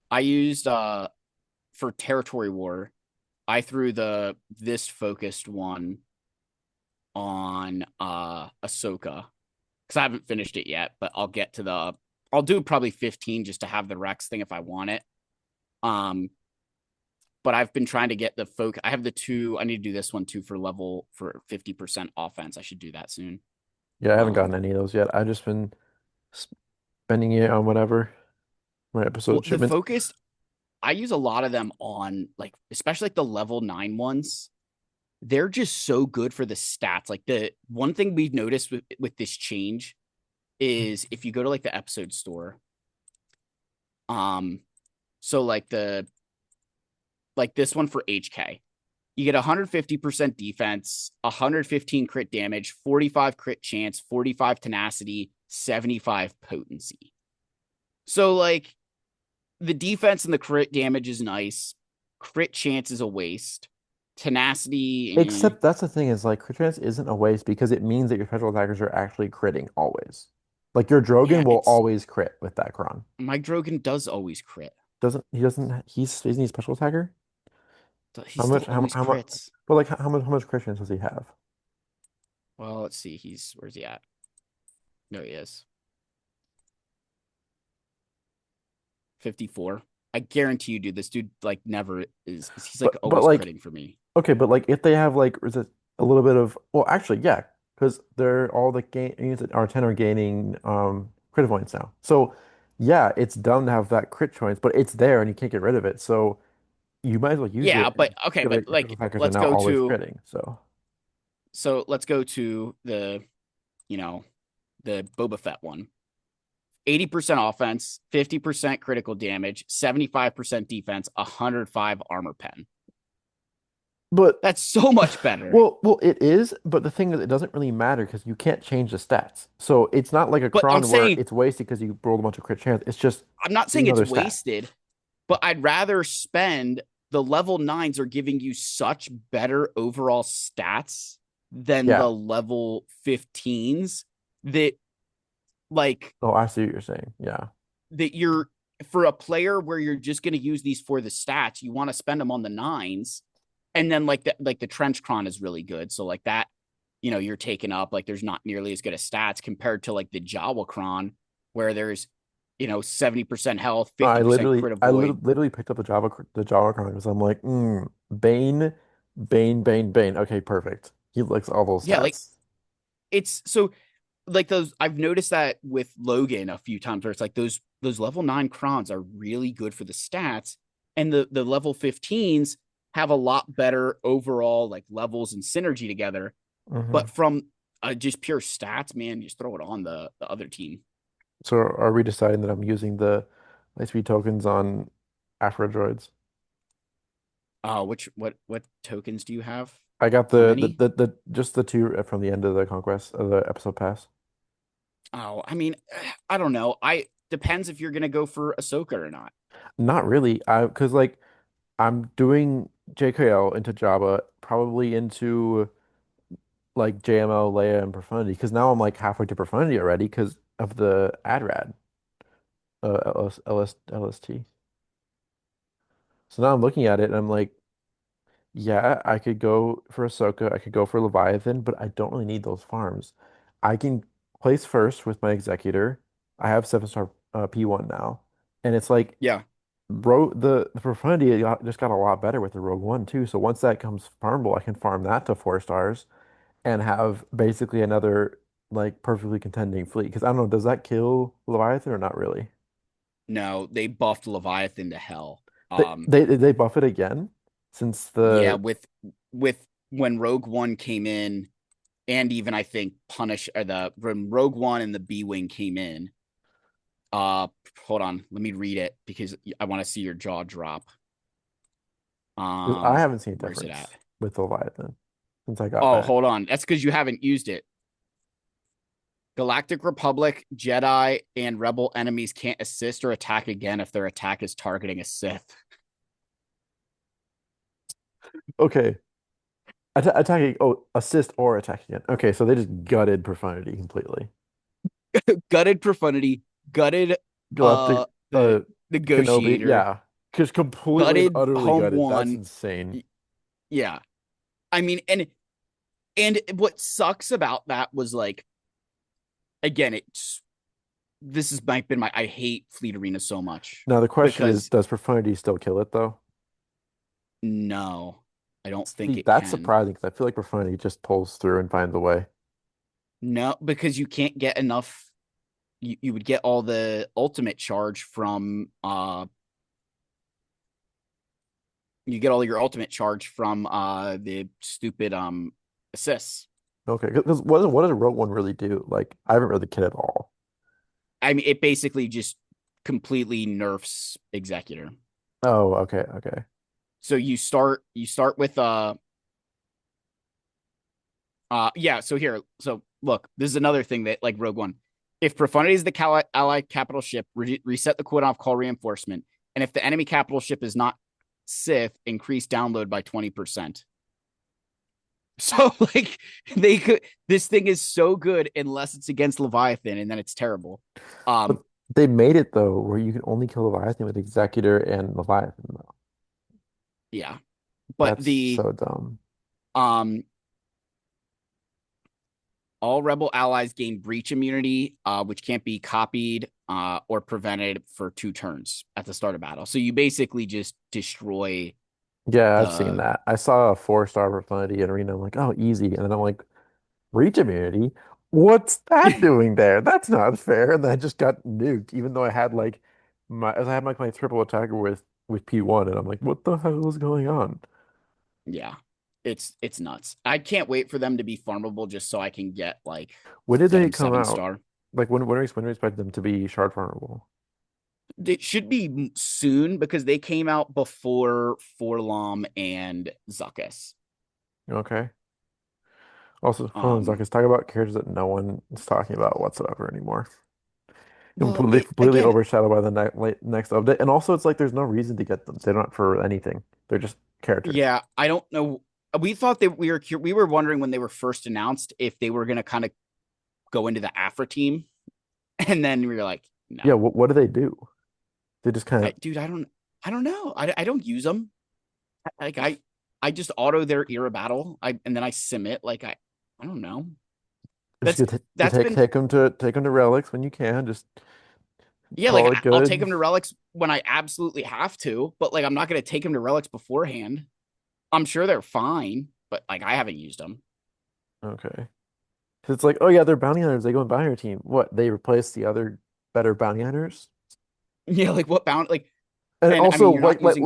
I used for territory war. I threw the this focused one on Ahsoka because I haven't finished it yet, but I'll get to the I'll do probably 15 just to have the Rex thing if I want it. Um, but I've been trying to get the folk. I have the two. I need to do this one too for level for 50% offense. I should do that soon. Yeah, I haven't Um, gotten any of those yet. I've just been spending it on whatever my well, episode the shipments. focus I use a lot of them on like especially like the level 9 ones. They're just so good for the stats. Like the one thing we've noticed with this change is if you go to like the episode store, um, so like this one for HK, you get 150% defense, 115 crit damage, 45 crit chance, 45 tenacity, 75 potency. So like the defense and the crit damage is nice. Crit chance is a waste. Tenacity, Except that's the thing is like crit chance isn't a waste because it means that your special attackers are actually critting always. Like your yeah, Drogon will it's always crit with that Kron. Mike Drogan does always crit. Doesn't isn't he a special attacker? He still always How much crits. but like how much crit chance does he have? Well, let's see. Where's he at? No, he is 54. I guarantee you, dude. This dude like never is. He's like But always like critting for me. okay, but like if they have like resist a little bit of well actually yeah, because they're all the gain units that are 10 are gaining crit points now. So yeah, it's dumb to have that crit choice, but it's there and you can't get rid of it. So you might as well use Yeah, it and but okay, feel but like your special like attackers are let's now go always to critting. let's go to the you know the Boba Fett one. 80% offense, 50% critical damage, 75% defense, 105 armor pen. But That's so much better. well, it is, but the thing is, it doesn't really matter because you can't change the stats. So it's not like a But cron where it's wasted because you rolled a bunch of crit chance. It's just I'm not saying it's another stat. wasted, but I'd rather spend the level nines are giving you such better overall stats than Yeah, the level 15s that like Oh, I see what you're saying. Yeah. that you're for a player where you're just going to use these for the stats, you want to spend them on the nines, and then like the trench cron is really good. So like that, you're taken up like there's not nearly as good as stats compared to like the Jawa cron where there's 70% health, No, 50% crit I avoid. literally picked up the Java card because I'm like, Bane, Bane, Bane, Bane. Okay, perfect. He likes all those Yeah, like stats. it's so like those I've noticed that with Logan a few times where it's like those level 9 crons are really good for the stats, and the level 15s have a lot better overall like levels and synergy together, Hmm. but from just pure stats, man, just throw it on the other team. So are we deciding that I'm using the Lightspeed tokens on Afro droids? Which what tokens do you have? I got How many? the just the two from the end of the conquest of the episode pass. Oh, I mean, I don't know. I depends if you're gonna go for Ahsoka or not. Not really. I because like I'm doing JKL into Jabba, probably into like JML, Leia, and Profundity because now I'm like halfway to Profundity already because of the ADRAD LST. So now I'm looking at it and I'm like, yeah, I could go for Ahsoka, I could go for Leviathan, but I don't really need those farms. I can place first with my Executor. I have 7-star P1 now, and it's like Yeah. the Profundity just got a lot better with the Rogue One too. So once that comes farmable, I can farm that to 4 stars and have basically another like perfectly contending fleet. Because I don't know, does that kill Leviathan or not really? No, they buffed Leviathan to hell. They buff it again since Yeah, the with when Rogue One came in, and even I think Punish or the when Rogue One and the B Wing came in. Uh, Hold on, let me read it because I want to see your jaw drop. 'cause I haven't seen a Where's it at? difference with Leviathan since I got Oh, back. hold on, that's because you haven't used it. Galactic Republic, Jedi, and Rebel enemies can't assist or attack again if their attack is targeting a Sith. Okay, attacking. Oh, assist or attack again. Okay, so they just gutted Profundity completely. Gutted Profundity, gutted Galactic, the Kenobi, Negotiator, yeah, just completely and gutted utterly Home gutted. That's One. insane. Yeah. I mean, and what sucks about that was like again, it's this has been my I hate Fleet Arena so much Now the question is, because does Profundity still kill it though? no, I don't think See, it that's can. surprising because I feel like Profundity just pulls through and finds a way. No, because you can't get enough. You would get all the ultimate charge from you get all your ultimate charge from the stupid assists. Okay, because what does Rogue One really do? Like, I haven't really kid at all. I mean, it basically just completely nerfs Executor. Oh, okay, okay. So you start with yeah, so here, so look, this is another thing that like Rogue One. If Profundity is the allied capital ship, reset the cooldown of call reinforcement. And if the enemy capital ship is not Sith, increase download by 20%. So like they could this thing is so good unless it's against Leviathan, and then it's terrible. But Um, they made it though, where you can only kill Leviathan with Executor and Leviathan though. yeah. But That's the so dumb. um all rebel allies gain breach immunity, which can't be copied or prevented for 2 turns at the start of battle. So you basically just destroy Yeah, I've seen the that. I saw a 4-star Profundity in Arena. I'm like, oh, easy. And then I'm like, Reach Immunity? What's that doing there? That's not fair. And then I just got nuked, even though I had like my triple attacker with P1, and I'm like, what the hell is going on? yeah. It's nuts. I can't wait for them to be farmable just so I can When did get they them come seven out? star. Like when we expect them to be shard farmable? It should be soon because they came out before Forlom and Zuckus. Okay. Also, hold on, Zach, Um, let's talk about characters that no one is talking about whatsoever anymore. well, Completely again, overshadowed by the next update. And also, it's like there's no reason to get them. They don't for anything. They're just characters. yeah, I don't know. We thought that we were wondering when they were first announced if they were going to kind of go into the Afra team. And then we were like, Yeah, no, what do they do? They just kind of dude, I don't know. I don't use them. Like I just auto their era battle. And then I sim it. Like I don't know. just That's get to that's been take them to relics when you can. Just yeah. Like call it I'll take good. them to relics when I absolutely have to, but like I'm not gonna take them to relics beforehand. I'm sure they're fine, but like I haven't used them. Okay. 'Cause it's like, oh yeah, they're bounty hunters. They go in bounty hunter team. What? They replace the other better bounty hunters? Yeah, like what bound like, And and I also, mean you're not using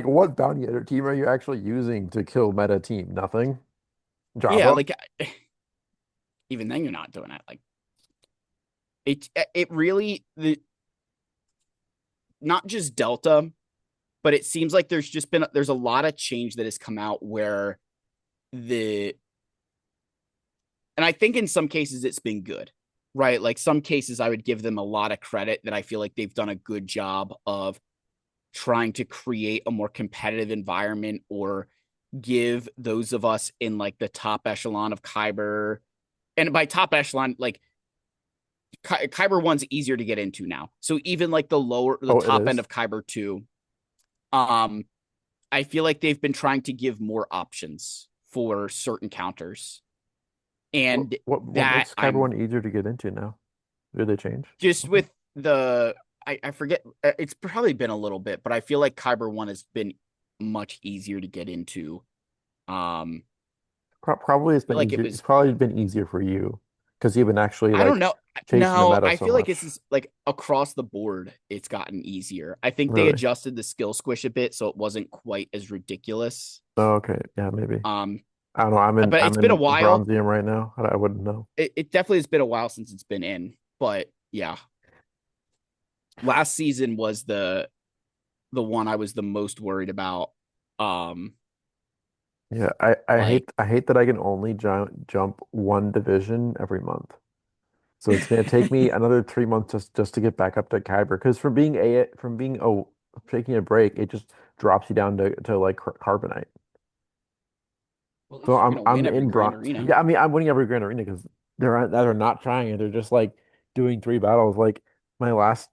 what bounty hunter team are you actually using to kill meta team? Nothing. yeah, Java? like even then you're not doing it. Like it really the not just Delta, but it seems like there's a lot of change that has come out where the and I think in some cases it's been good, right? Like some cases I would give them a lot of credit that I feel like they've done a good job of trying to create a more competitive environment or give those of us in like the top echelon of Kyber. And by top echelon, like Kyber 1's easier to get into now. So even like the Oh, it top end is. of Kyber 2, um, I feel like they've been trying to give more options for certain counters. And What that makes Kyber I'm one easier to get into now? Did they change just something? with the I forget it's probably been a little bit, but I feel like Kyber 1 has been much easier to get into. Um Probably it's been like it easier. It's was probably been easier for you because you've been actually I don't like know. chasing the No, meta I so feel like this much. is like across the board it's gotten easier. I think they Really? adjusted the skill squish a bit so it wasn't quite as ridiculous. Oh, okay. Yeah, maybe. Um I don't know. I'm in but I'm it's been a in while. Bronzium right now. I wouldn't know. It definitely has been a while since it's been in, but yeah. Last season was the one I was the most worried about. Um Yeah, like I hate that I can only jump one division every month. So it's gonna take me another 3 months just to get back up to Kyber. Because from being taking a break, it just drops you down to like carbonite. well, at So least you're gonna I'm win every in grand bronze. arena. Yeah, I mean I'm winning every Grand Arena because they're not trying it. They're just like doing three battles. Like my last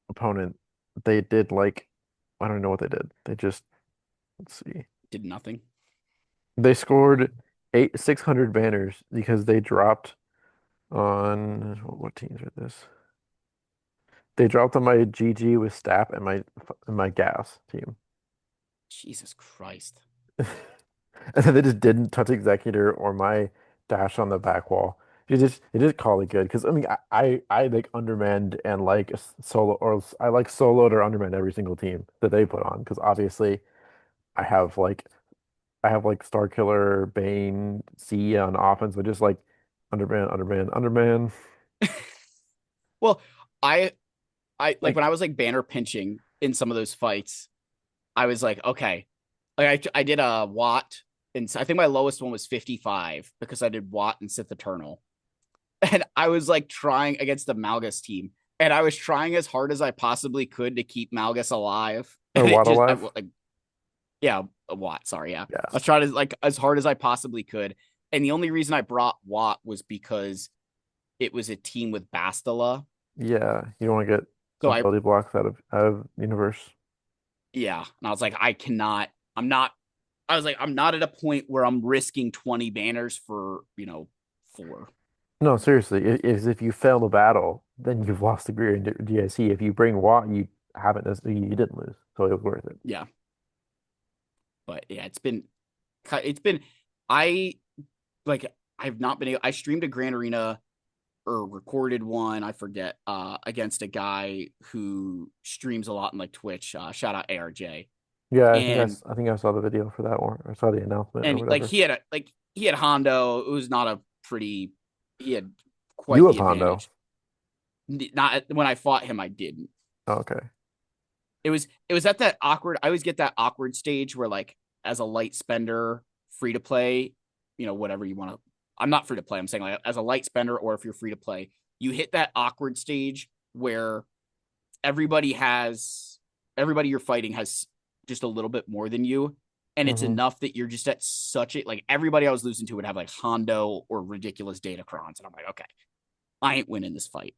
opponent, they did like I don't know what they did. They just let's see. Did nothing. They scored 600 banners because they dropped on what teams are this? They dropped on my GG with Stap and my gas team. Jesus Christ. And then they just didn't touch Executor or my dash on the back wall. It just call it good because I mean I like undermanned and like solo or I like soloed or undermanned every single team that they put on because obviously I have like I have like Star Killer, Bane, C on offense, but just like underman. Well, I like Like when I was like banner pinching in some of those fights, I was like, okay, like I did a Watt, and I think my lowest one was 55 because I did Watt and Sith Eternal, and I was like trying against the Malgus team, and I was trying as hard as I possibly could to keep Malgus alive, or and it Waddle just Life. like yeah, a Watt, sorry, yeah, Yeah. I was trying to like as hard as I possibly could, and the only reason I brought Watt was because it was a team with Bastila, Yeah. You don't want to get so I ability blocks out of universe. yeah, and I was like, I'm not I was like, I'm not at a point where I'm risking 20 banners for, four. No, seriously, is if you fail the battle, then you've lost the Greer in DIC. If you bring Watt, you haven't you didn't lose. So it was worth it. Yeah. But yeah, it's been, I like, I've not been able, I streamed a Grand Arena or recorded one, I forget, against a guy who streams a lot in like Twitch. Shout out ARJ. Yeah, And, I think I saw the video for that one. I saw the announcement or and like whatever. he had Hondo. It was not a pretty, he had You quite have the Hondo. advantage. Not when I fought him, I didn't. Oh, okay. It was at that awkward. I always get that awkward stage where like as a light spender, free to play, whatever you want to. I'm not free to play. I'm saying like as a light spender, or if you're free to play, you hit that awkward stage where everybody has everybody you're fighting has just a little bit more than you, and it's Hmm. enough that you're just at such a like everybody I was losing to would have like Hondo or ridiculous Datacrons, and I'm like, okay, I ain't winning this fight.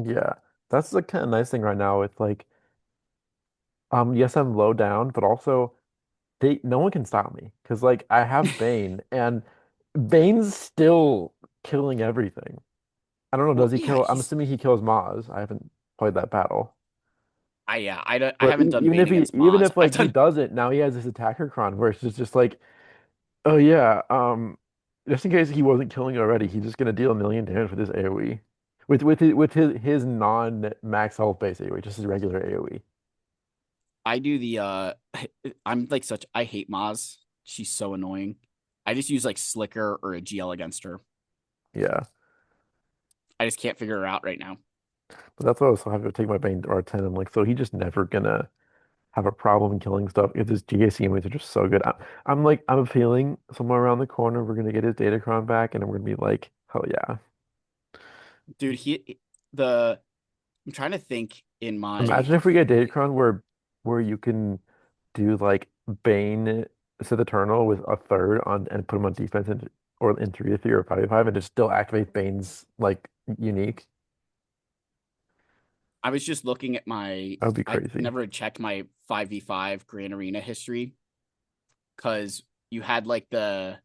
Yeah. That's the kind of nice thing right now with like yes, I'm low down, but also no one can stop me because like I have Bane and Bane's still killing everything. I don't know, Well, does he yeah, kill? I'm he's assuming he kills Maz. I haven't played that battle. I But haven't done even Bane if he against even Maz. if I've like he done doesn't, now he has this attacker cron where it's just like, oh yeah, just in case he wasn't killing already, he's just gonna deal a million damage with his AoE. With his non-max health base AoE, just his regular AoE. I do the I'm like such I hate Maz. She's so annoying. I just use like Slicker or a GL against her. Yeah. I just can't figure her out right now. But that's why I was having to take my Bane to R10. I'm like, so he just never gonna have a problem killing stuff if his GAC moves are just so good. I'm like, I'm feeling somewhere around the corner we're gonna get his Datacron back, and we're gonna be like, hell yeah. Dude, the I'm trying to think in my Imagine if we get Datacron where you can do like Bane Sith Eternal with a third on and put him on defense or in 3-3 or 5-5 and just still activate Bane's like unique. I was just looking at my That would be I crazy. never checked my 5v5 Grand Arena history because you had like the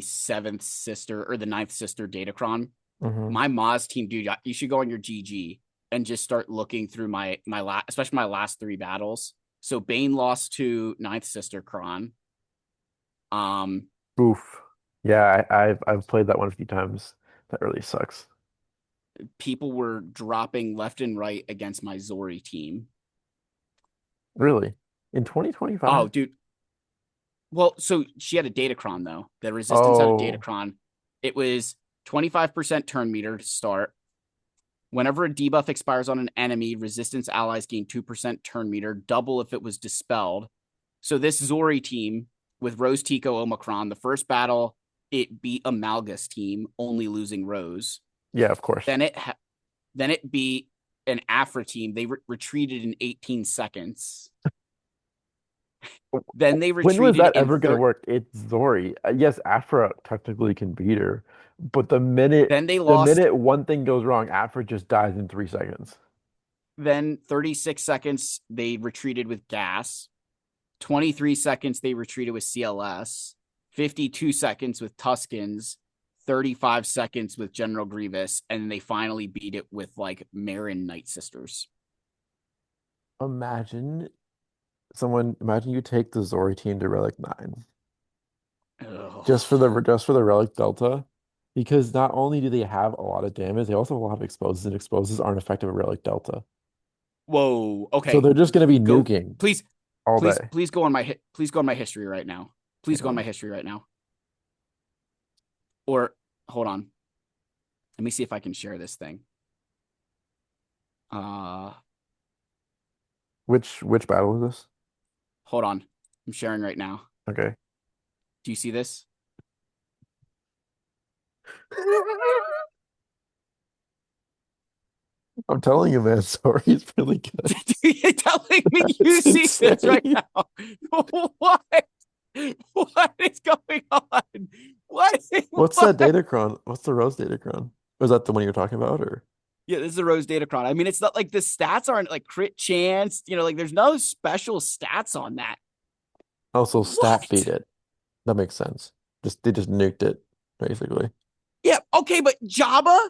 seventh sister or the ninth sister Datacron. Hmm. My Moz team, dude, you should go on your GG and just start looking through especially my last three battles. So Bane lost to ninth sister Kron. Um, Oof. Yeah, I've played that one a few times. That really sucks. People were dropping left and right against my Zori team. Really? In Oh, 2025? dude. Well, so she had a Datacron though. The resistance had a Oh, Datacron. It was 25% turn meter to start. Whenever a debuff expires on an enemy, resistance allies gain 2% turn meter, double if it was dispelled. So this Zori team with Rose Tico Omicron, the first battle, it beat a Malgus team, only losing Rose. yeah, of course. Then it beat an Afra team. They retreated in 18 seconds. Then they When was retreated that in ever going to third. work? It's Zori. Yes, Afra technically can beat her, but the minute Then they the lost. minute one thing goes wrong, Afra just dies in 3 seconds. Then 36 seconds they retreated with gas. 23 seconds they retreated with CLS, 52 seconds with Tuskens, 35 seconds with General Grievous, and they finally beat it with like Marin Night Sisters. Imagine imagine you take the Zori team to Relic 9 Ugh. just for the Relic Delta, because not only do they have a lot of damage, they also have a lot of exposes, and exposes aren't effective at Relic Delta. Whoa. So Okay. they're just going to be Go. nuking Please, all please, day. please go on my please go on my history right now. Please Hang go on my on. history right now. Or hold on. Let me see if I can share this thing. Uh Which battle is this? Hold on. I'm sharing right now. Okay. Do you see this? I'm telling you, man, Zori's really good. You're telling me you It's see this right insane. now? What? What is going on? What? What's that What? Datacron? What's the Rose Datacron? Was that the one you're talking about, or? Yeah, this is a Rose Datacron. I mean, it's not like the stats aren't like crit chance. Like there's no special stats on that. Also, stat beat What? it. That makes sense. They just nuked it, basically. Yeah, okay, but Jabba?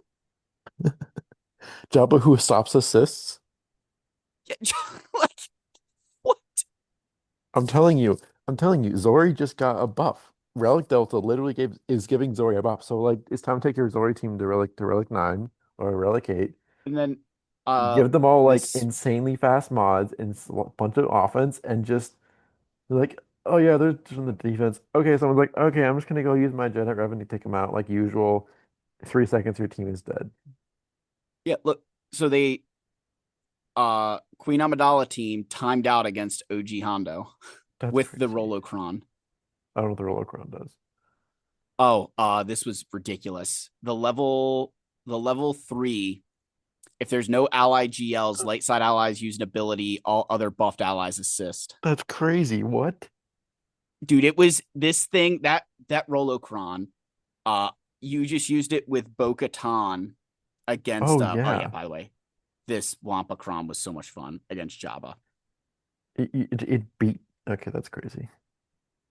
Jabba who stops assists. Yeah, like what? I'm telling you, Zori just got a buff. Relic Delta literally is giving Zori a buff. So like it's time to take your Zori team to Relic 9 or Relic 8. And then Give them all like this insanely fast mods and a bunch of offense and just be like, oh yeah, they're just on the defense. Okay, someone's like, okay, I'm just gonna go use my Genet Revenue to take them out like usual. 3 seconds, your team is dead. yeah, look, so they Queen Amidala team timed out against OG Hondo That's with the crazy. Rolocron. I don't know what the Rolocron does. Oh, this was ridiculous. The level 3, if there's no ally GLs, light side allies use an ability, all other buffed allies assist. That's crazy. What? Dude, it was this thing that Rolocron. you just used it with Bo-Katan Oh against oh yeah, yeah. by the way, this Wampa Crom was so much fun against Jabba. It beat. Okay, that's crazy.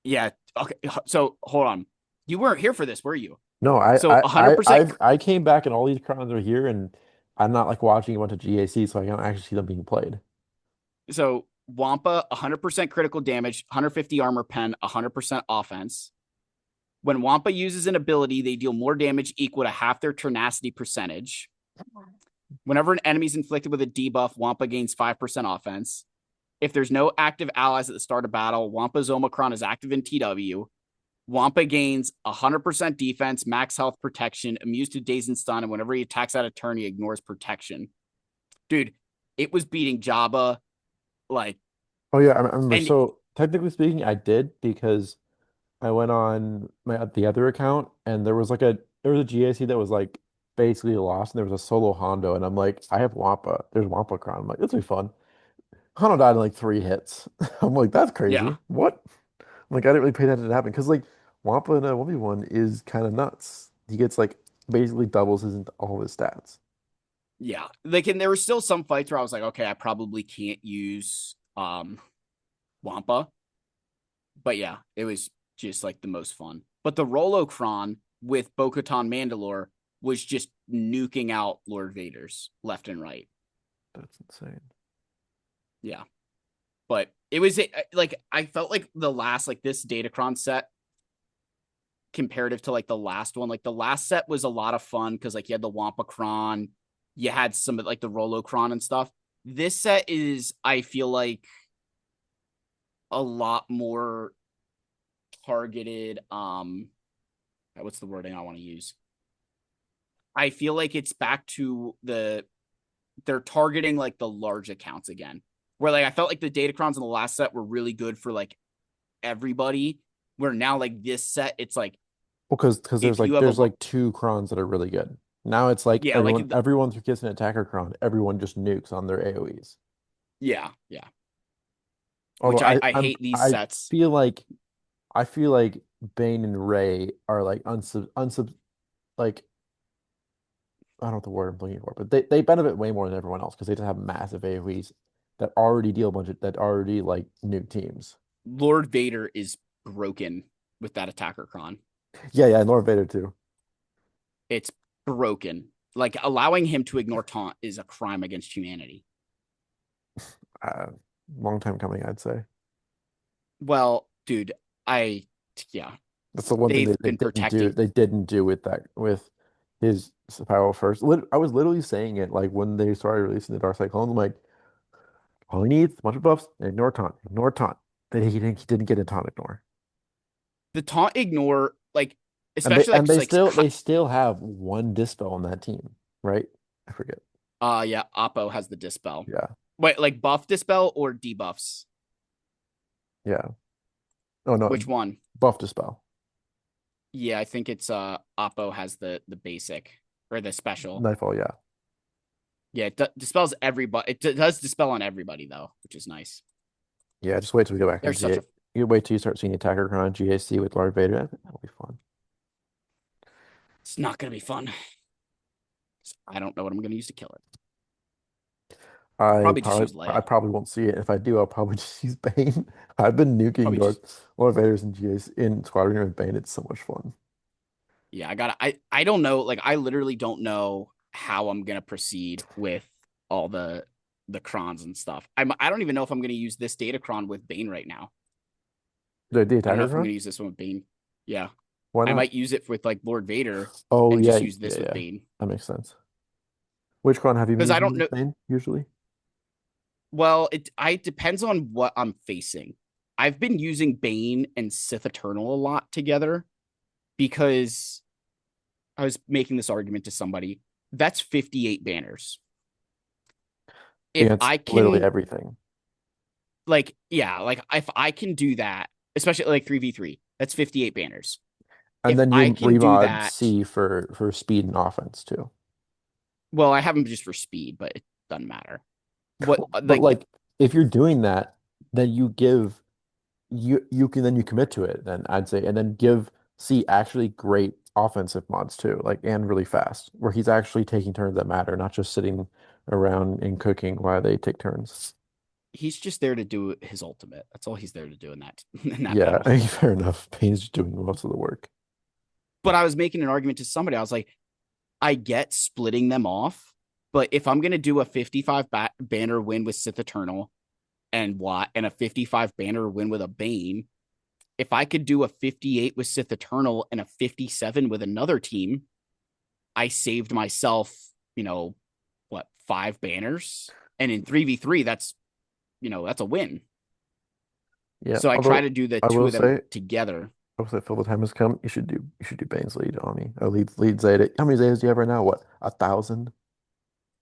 Yeah. Okay. So hold on. You weren't here for this, were you? No, So 100%. I came back and all these crowns are here, and I'm not like watching a bunch of GAC, so I can't actually see them being played. So Wampa, 100% critical damage, 150 armor pen, 100% offense. When Wampa uses an ability, they deal more damage equal to half their tenacity percentage. Whenever an enemy is inflicted with a debuff, Wampa gains 5% offense. If there's no active allies at the start of battle, Wampa's Omicron is active in TW. Wampa gains 100% defense, max health protection, immune to daze and stun, and whenever he attacks out of turn, he ignores protection. Dude, it was beating Jabba like, Oh yeah, I remember. and So technically speaking, I did because I went on my the other account and there was a GAC that was like basically lost and there was a solo Hondo and I'm like, I have Wampa. There's Wampa Crown. I'm like, this will be fun. Hondo died in like 3 hits. I'm like, that's yeah, crazy. What? I'm like, I didn't really pay that to happen because like Wampa in a 1v1 is kind of nuts. He gets like basically doubles his all his stats. yeah. Like, and there were still some fights where I was like, okay, I probably can't use Wampa. But yeah, it was just like the most fun. But the Rolocron with Bo-Katan Mandalore was just nuking out Lord Vader's left and right. That's insane. Yeah. But it was like I felt like the last like this Datacron set comparative to like the last one. Like the last set was a lot of fun because like you had the Wampacron, you had some of like the Rolocron and stuff. This set is, I feel like, a lot more targeted. What's the wording I want to use? I feel like it's back to they're targeting like the large accounts again. Where like I felt like the Datacrons in the last set were really good for like everybody. Where now like this set, it's like Well, because if you have there's like two crons that are really good. Now it's like yeah, like everyone who gets an attacker cron, everyone just nukes on their AoEs. yeah, yeah. Although Which I hate these sets. I feel like Bane and Ray are like unsub like I don't know the word I'm looking for, but they benefit way more than everyone else because they just have massive AoEs that already deal a bunch of that already like nuke teams. Lord Vader is broken with that attacker cron. Yeah, yeah, and Lord Vader too. It's broken. Like allowing him to ignore taunt is a crime against humanity. Uh, Long time coming, I'd say. Well, dude, I yeah, That's the one thing they've they been didn't do. protecting. They didn't do with that with his spiral first. I was literally saying it like when they started releasing the Dark Side clones. I'm like, all he needs is a bunch of buffs and ignore taunt, ignore taunt. Then he didn't get a taunt ignore. The taunt ignore, like especially And they still have one dispel on that team, right? I forget. yeah, Oppo has the dispel. Yeah, Wait, like buff dispel or debuffs? yeah. Oh no, Which one? buff dispel. Yeah, I think it's Oppo has the basic or the special. Nightfall, yeah. Yeah, it dispels everybody. It does dispel on everybody though, which is nice. Yeah, just wait till we go back to There's such GA. a You wait till you start seeing attacker on GAC with Lord Vader. I think that'll be fun. It's not gonna be fun. I don't know what I'm gonna use to kill it. Probably just use I Leia. probably won't see it. If I do, I'll probably just use Bane. I've been nuking Probably just Lord Vader's and GAs in Squadron with Bane. It's so much fun. yeah. I don't know. Like I literally don't know how I'm gonna proceed with all the crons and stuff. I don't even know if I'm gonna use this data cron with Bane right now. The I don't know attacker if I'm cron? gonna use this one with Bane. Yeah, Why I not? might use it with like Lord Vader Oh and yeah, just use yeah, this with yeah. Bane That makes sense. Which cron have you been because I using don't know. with Bane usually? Well, it depends on what I'm facing. I've been using Bane and Sith Eternal a lot together because I was making this argument to somebody. That's 58 banners. If Yeah, it's I literally can, everything. like, yeah, like if I can do that, especially like 3v3, that's 58 banners. And If then I you can do remod that, C for speed and offense too. well, I have them just for speed, but it doesn't matter. What, But like, like if you're doing that, then you can then you commit to it, then I'd say, and then give C actually great offensive mods too, like and really fast, where he's actually taking turns that matter, not just sitting around and cooking while they take turns. He's just there to do his ultimate. That's all he's there to do in that in that Yeah, battle. fair enough. Payne's doing most of the work. But I was making an argument to somebody. I was like, I get splitting them off, but if I'm gonna do a 55 banner win with Sith Eternal and Watt and a 55 banner win with a Bane, if I could do a 58 with Sith Eternal and a 57 with another team, I saved myself, what, 5 banners? And in 3v3, that's a win. Yeah, So I try although to do the I two will of them say, together. Phil, the time has come. You should do Bane's lead on me. Lead Zeta. How many Zetas do you have right now? What, 1,000?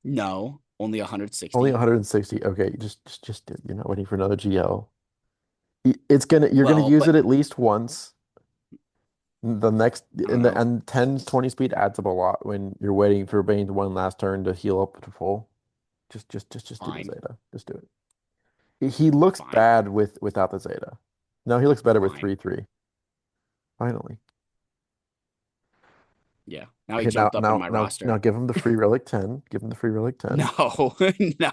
No, only Only 160. 160. Okay, just do it. You're not waiting for another GL. You're gonna Well, use but it at least once. The next I don't know. and 10, 20 speed adds up a lot when you're waiting for Bane's one last turn to heal up to full. Just do the Fine, Zeta. Just do it. He looks fine, bad without the Zeta. No, he looks better with fine. 3-3. Finally. Yeah. Now he Okay, now jumped up in now my now now roster. give him the free relic 10. Give him the free relic 10. No,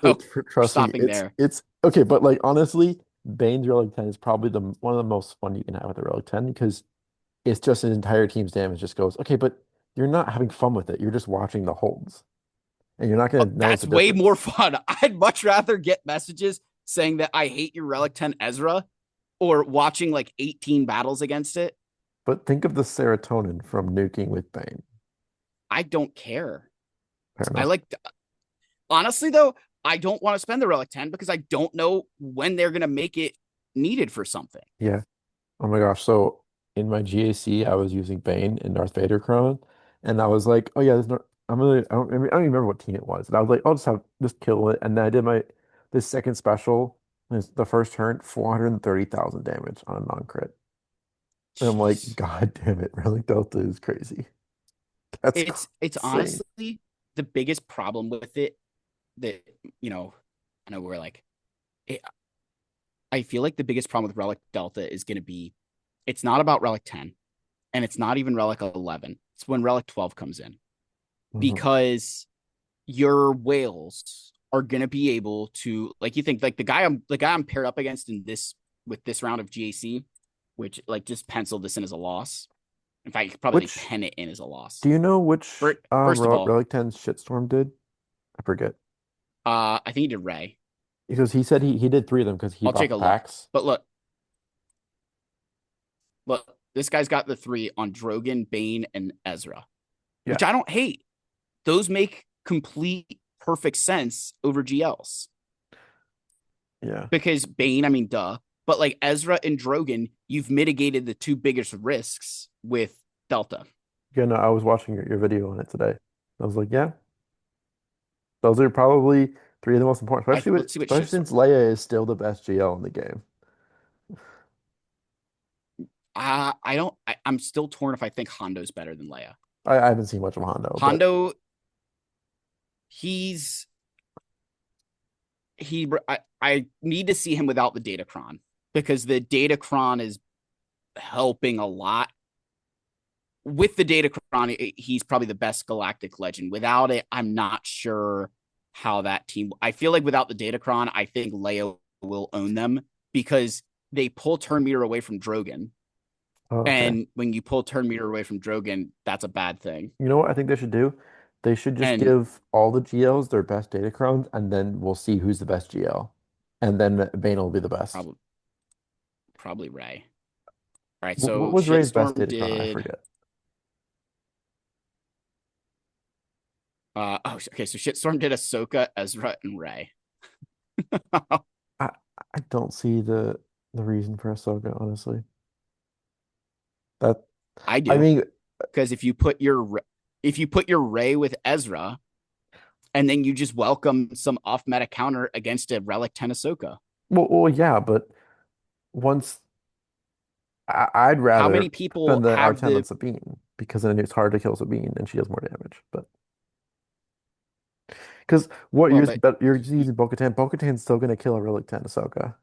no, we're Trust me, stopping there. it's okay, but like honestly, Bane's relic 10 is probably the one of the most fun you can have with the relic 10 because it's just an entire team's damage just goes, okay, but you're not having fun with it. You're just watching the holds. And you're not gonna notice That's the way more difference. fun. I'd much rather get messages saying that I hate your Relic 10 Ezra or watching like 18 battles against it. But think of the serotonin from nuking with Bane. I don't care. Fair I enough. like, honestly, though, I don't want to spend the Relic 10 because I don't know when they're going to make it needed for something. Yeah. Oh my gosh. So in my GAC, I was using Bane and Darth Vader Chron, and I was like, oh yeah, there's no I don't even remember what team it was. And I was like, I'll just kill it. And then I did this second special, the first turn, 430,000 damage on a non-crit. And I'm like, Jeez. God damn it, Relic Delta is crazy. That's It's insane. honestly the biggest problem with it that, you know, I know we're like, it, I feel like the biggest problem with Relic Delta is going to be it's not about Relic 10 and it's not even Relic 11. It's when Relic 12 comes in Mhm. because your whales are going to be able to, like, you think like the guy I'm paired up against in this with this round of GAC, which like just pencil this in as a loss. In fact, you could probably like Which pen it in as a loss. do you know which First of all, Relic 10 Shitstorm did? I forget. I think he did Ray. Because he said he did three of them because he I'll bought take the a look. packs. But look, this guy's got the 3 on Drogon, Bane, and Ezra, Yeah. which I don't hate. Those make complete perfect sense over GLs Yeah. because Bane, I mean, duh. But like Ezra and Drogon, you've mitigated the 2 biggest risks with Delta. Yeah, no, I was watching your video on it today. I was like, yeah, those are probably three of the most important, Let's see what especially since shitstorm. Leia is still the best GL in the game. I don't. I'm still torn if I think Hondo's better than Leia. I haven't seen much of Hondo, but Hondo, he's he. I need to see him without the Datacron because the Datacron is helping a lot. With the Datacron, he's probably the best Galactic Legend. Without it, I'm not sure how that team. I feel like without the Datacron, I think Leia will own them because they pull turn meter away from Drogon. oh, okay. And when you pull turn meter away from Drogon, that's a bad thing. You know what I think they should do? They should just And give all the GLs their best Datacrons, and then we'll see who's the best GL. And then Bane will be the best. probably Ray. All right, What so was Ray's best Shitstorm Datacron? I did. forget. Okay, so Shitstorm did Ahsoka, Ezra, and Ray. I I don't see the reason for Ahsoka, honestly. That I I do mean, because if you put your Ray with Ezra, and then you just welcome some off meta counter against a Relic 10 Ahsoka. yeah, but once I'd How rather many people spend the have R10 on the Sabine because then it's hard to kill Sabine and she does more damage. But because what well, but you're just using Bo-Katan. Bo-Katan's still gonna kill a Relic 10 Ahsoka.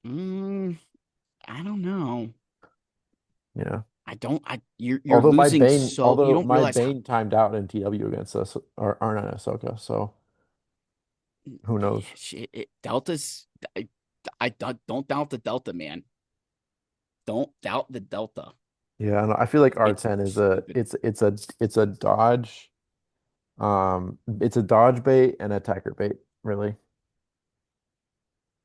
mm, I don't know. Yeah. you're Although my losing Bane, so you although don't my realize how Bane timed out in TW against us or Arna and Ahsoka, so who knows? Delta's don't doubt the Delta, man. Don't doubt the Delta. Yeah, and I feel like It's R10 is a stupid. it's a dodge it's a dodge bait and attacker bait, really.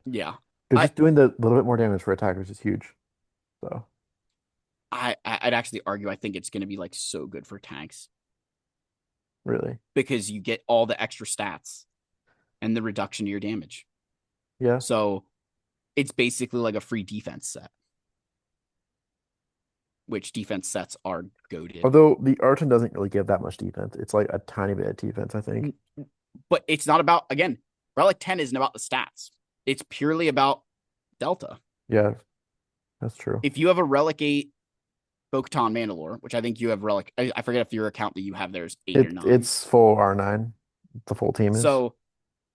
Yeah. Because I just doing the little bit more damage for attackers is huge. So I'd actually argue I think it's going to be like so good for tanks really. because you get all the extra stats and the reduction to your damage. Yeah. So it's basically like a free defense set, which defense sets are goaded. Although the R10 doesn't really give that much defense. It's like a tiny bit of defense, I think. But it's not about, again, Relic 10 isn't about the stats. It's purely about Delta. Yeah, that's true. If you have a Relic 8 Bo-Katan Mandalore, which I think you have Relic, I forget if your account that you have there is 8 or 9. It's full R9. The full team is. So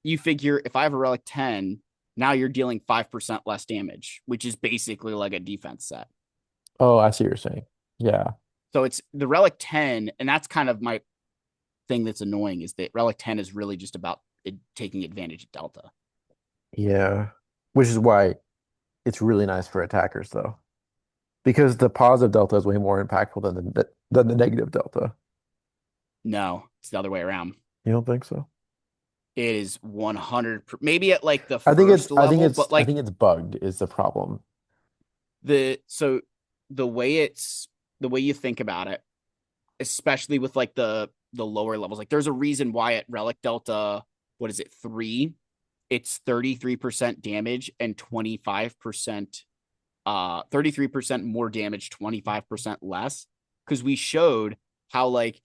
you figure if I have a Relic 10, now you're dealing 5% less damage, which is basically like a defense set. Oh, I see what you're saying. Yeah. So it's the Relic 10, and that's kind of my thing that's annoying is that Relic 10 is really just about it taking advantage of Delta. Yeah. Which is why it's really nice for attackers though. Because the positive delta is way more impactful than the negative delta. No, it's the other way around. You don't think so? It is 100, maybe at like the first level, but I like think it's bugged is the problem. so the way it's the way you think about it, especially with like the lower levels, like there's a reason why at Relic Delta, what is it, 3, it's 33% damage and 25% 33% more damage, 25% less. Because we showed how like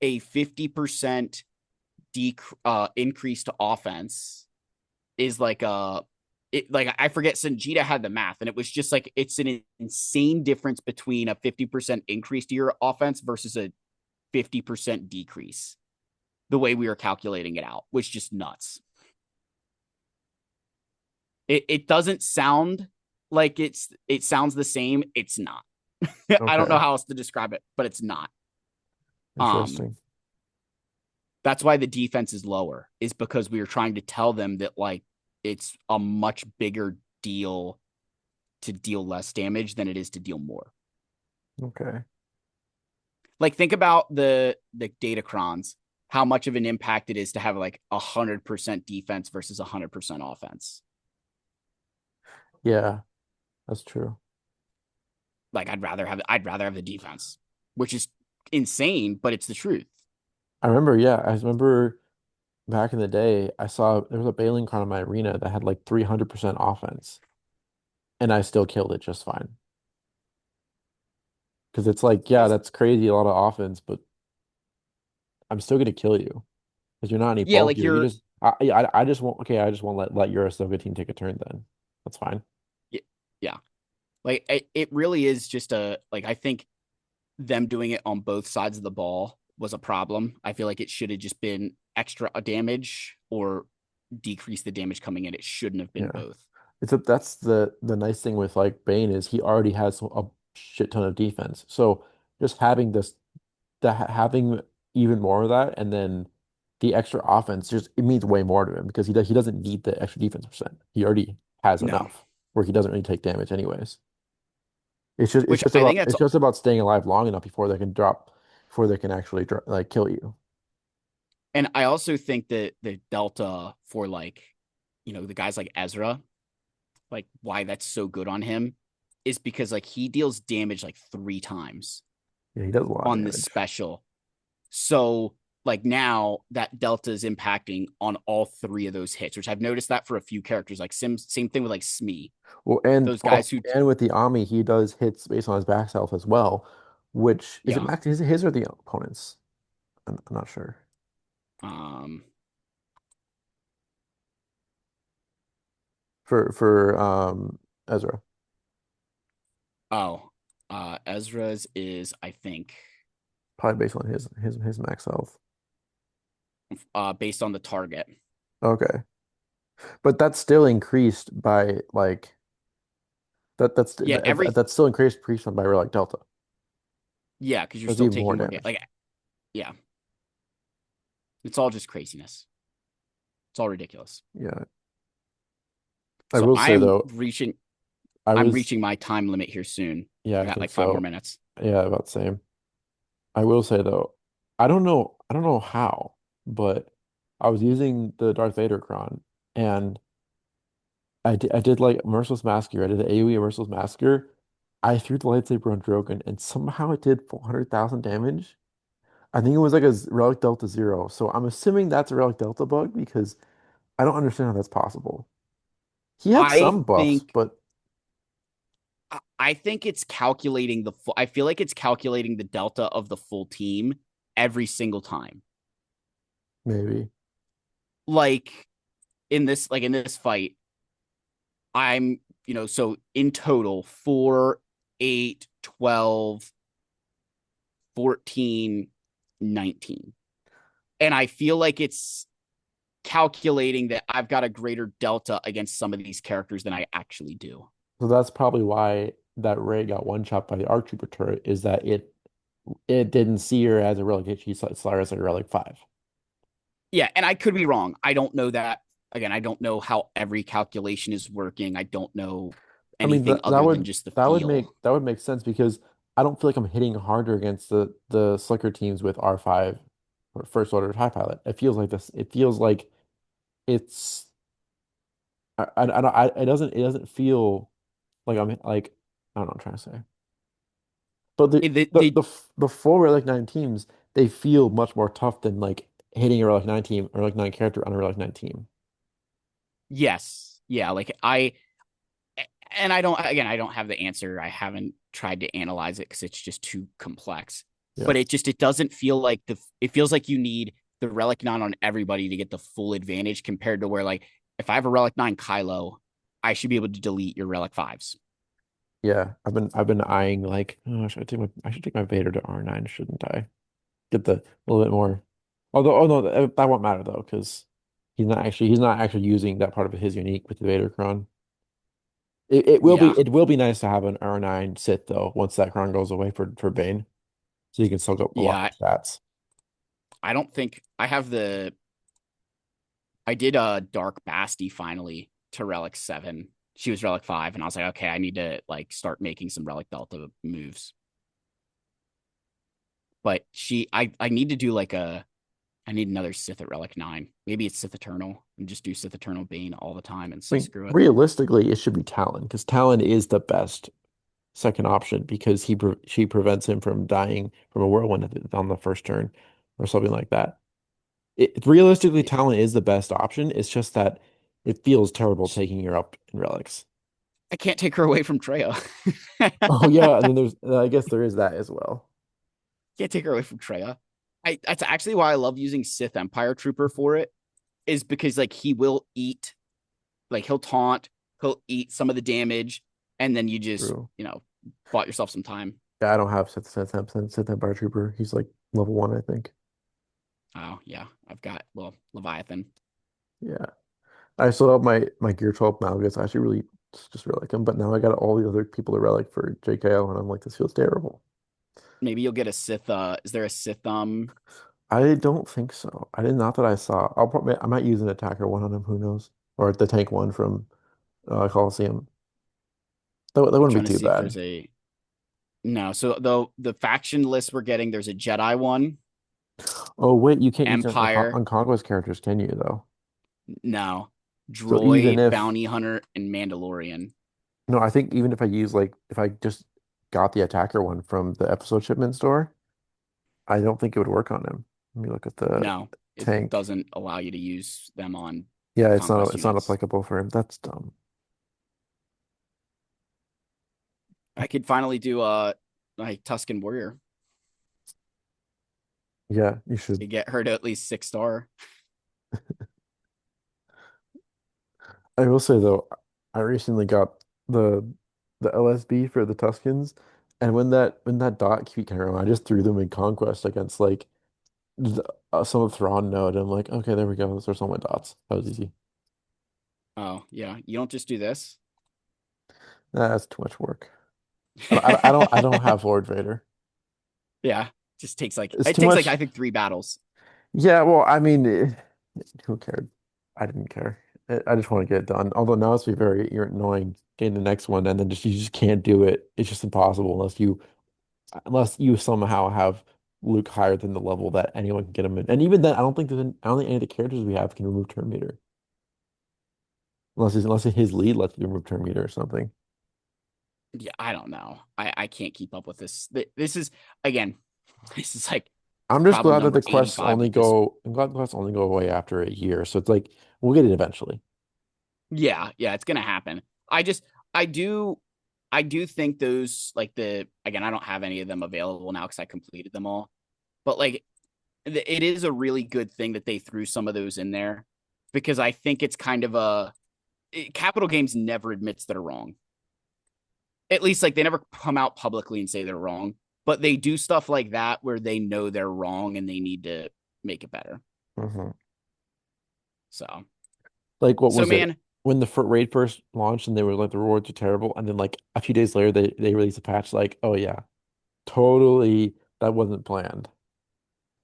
a 50% increase to offense is like like I forget Sanjita had the math and it was just like it's an insane difference between a 50% increase to your offense versus a 50% decrease. The way we were calculating it out was just nuts. It doesn't sound like it sounds the same. It's not. I don't know Okay. how else to describe it, but it's not. Um, Interesting. that's why the defense is lower, is because we were trying to tell them that like it's a much bigger deal to deal less damage than it is to deal more. Okay. Like think about the Datacrons, how much of an impact it is to have like 100% defense versus 100% offense. Yeah, that's true. Like I'd rather have the defense, which is insane, but it's the truth. I remember, yeah, I remember back in the day, I saw there was a Bailing card in my arena that had like 300% offense, and I still killed it just fine. Because it's like, yeah, It's that's crazy, a lot of offense, but I'm still gonna kill you because you're not any yeah, like bulkier. You you're just, I just won't. Okay, I just won't let your Ahsoka team take a turn. Then that's fine. yeah. Like it really is just a like I think them doing it on both sides of the ball was a problem. I feel like it should have just been extra damage or decrease the damage coming in. It shouldn't have been Yeah, both. that's the nice thing with like Bane is he already has a shit ton of defense. So just having having even more of that, and then the extra offense just it means way more to him because he doesn't need the extra defense percent. He already has No, enough where he doesn't really take damage anyways. which I think that's it's just about staying alive long enough before they can actually like kill you. and I also think that the delta for like the guys like Ezra, like why that's so good on him is because like he deals damage like 3 times Yeah, he does a lot of on this damage. special. So like now that delta is impacting on all 3 of those hits, which I've noticed that for a few characters. Like same thing with like Smee. Well, Those guys who and with the Ami, he does hits based on his back health as well, which is it yeah. max his or the opponents? I'm not sure. Um For Ezra. oh Ezra's is I think Probably based on his max health. based on the target. Okay. But that's still increased by like Yeah, that's still increased by like Delta. Yeah, because you're That's still even more taking more damage. damage. Like, yeah, it's all just craziness. It's all ridiculous. Yeah. I So will say I'm though, reaching I I'm was reaching my time limit here soon. yeah, I I got think like 5 more so. minutes. Yeah, about the same. I will say though, I don't know how, but I was using the Darth Vader cron and I did like Merciless Massacre. I did the AoE Merciless Massacre. I threw the lightsaber on Drogon and somehow it did 400,000 damage. I think it was like a Relic Delta Zero. So I'm assuming that's a Relic Delta bug because I don't understand how that's possible. He had I some buffs, think but I think it's calculating the full. I feel like it's calculating the delta of the full team every single time. maybe. Like in this fight, I'm, so in total 4, 8, 12, 14, 19. And I feel like it's calculating that I've got a greater delta against some of these characters than I actually do. So that's probably why that Ray got one shot by the Arc Trooper turret is that it didn't see her as a relic. She saw her as a relic 5. Yeah, and I could be wrong. I don't know that. Again, I don't know how every calculation is working. I don't know I mean anything other than just the feel. that would make sense because I don't feel like I'm hitting harder against the slicker teams with R5 or First Order TIE Pilot. It feels like this. It feels like it's it doesn't feel like I'm like I don't know what I'm trying to say. But the full Relic 9 teams, they feel much more tough than like hitting a Relic 9 team or like 9 character on a Relic 9 team. Yes. Yeah, like and I don't have the answer. I haven't tried to analyze it because it's just too complex. Yeah. But it doesn't feel like it feels like you need the Relic 9 on everybody to get the full advantage compared to where, like, if I have a Relic 9 Kylo, I should be able to delete your Relic 5s. Yeah. I've been eyeing like, oh, I should take my Vader to R9, shouldn't I? Get the a little bit more. Although, oh no, that won't matter though, because he's not actually using that part of his unique with the Vader Cron. Yeah. It will be nice to have an R9 sit though once that Cron goes away for Bane, so you can soak up a lot Yeah. of stats. I don't think I have I did a Dark Basti finally to Relic 7. She was Relic 5, and I was like, okay, I need to like start making some Relic Delta moves. But I need to do like I need another Sith at Relic 9. Maybe it's Sith Eternal and just do Sith Eternal Bane all the time and I say mean, screw it. realistically, it should be Talon because Talon is the best second option because she prevents him from dying from a whirlwind on the first turn or something like that. Realistically, Talon is the best option. It's just that it feels terrible taking her up in relics. I can't take her away from Treya. Oh yeah, and then there's I guess there is that as well. Can't take her away from Treya. That's actually why I love using Sith Empire Trooper for it, is because like he will eat, like he'll taunt, he'll eat some of the damage, and then you just, True. bought yourself some time. Yeah, I don't have Sith Empire Trooper. He's like level 1, I think. Oh yeah, I've got, well, Leviathan. Yeah. I still have my Gear 12 Malgus. I actually really just really like him, but now I got all the other people to relic for JKO, and I'm like, this feels terrible. Maybe you'll get a Sith. Is there a Sith? I don't think so. I did not that I saw. I might use an attacker one on him. Who knows? Or the tank one from Coliseum. That I'm wouldn't trying be to too see if bad. there's a no. So the faction list we're getting, there's a Jedi one, Oh wait, you can't use it Empire, on Conquest characters, can you though? no, So even Droid, if Bounty Hunter, and Mandalorian. no, I think even if I use like if I just got the attacker one from the episode shipment store, I don't think it would work on him. Let me look at the No, it tank. doesn't allow you to use them on Yeah, conquest it's not units. applicable for him. That's dumb. I could finally do like Tuscan Warrior Yeah, you should. to get her to at least 6 star. I will say though, I recently got the LSB for the Tuscans, and when that dot keep came around, I just threw them in Conquest against like some of Thrawn node. I'm like, okay, there we go. Those are some of my dots. That was easy. Oh yeah, you don't just do this. Nah, that's too much work. I don't have Lord Vader. Yeah. Just It's it too takes like much. I think 3 battles. Yeah, well, I mean, who cared? I didn't care. I just want to get it done. Although now it's be very you're annoying getting the next one, and then just you just can't do it. It's just impossible unless you somehow have Luke higher than the level that anyone can get him in. And even then, I don't think any of the characters we have can remove turn meter unless his lead lets you remove turn meter or something. Yeah, I don't know. I can't keep up with this. This is again, this is like I'm just problem glad that number the quests 85 only with this. go. I'm glad the quests only go away after a year. So it's like we'll get it eventually. Yeah, yeah, it's gonna happen. I just I do I do think those like the again, I don't have any of them available now because I completed them all. But like it is a really good thing that they threw some of those in there because I think it's kind of Capital Games never admits they're wrong. At least like they never come out publicly and say they're wrong, but they do stuff like that where they know they're wrong and they need to make it better. Hmm. So, Like what so was it man, when the raid first launched and they were like the rewards are terrible, and then like a few days later they released a patch like, oh yeah, totally that wasn't planned.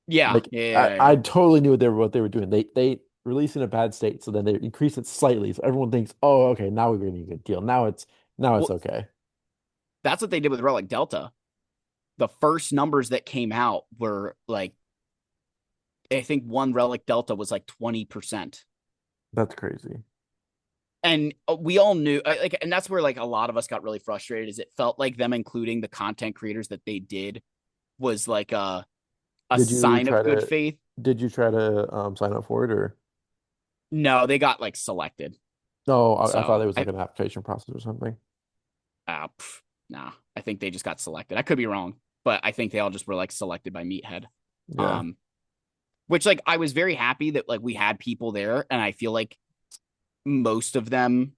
yeah, Like yeah, yeah, I yeah. totally knew what they were doing. They released in a bad state, so then they increase it slightly, so everyone thinks, oh okay, now we're getting a good deal. Now it's Well, okay. that's what they did with Relic Delta. The first numbers that came out were like I think one Relic Delta was like 20%. That's crazy. And we all knew like and that's where like a lot of us got really frustrated is it felt like them including the content creators that they did was like a Did you sign try of good to faith. sign up for it or No, they got like selected. no? I thought So it was I like an application process or something. nah, I think they just got selected. I could be wrong, but I think they all just were like selected by Meathead. Yeah. Um, which like I was very happy that like we had people there, and I feel like most of them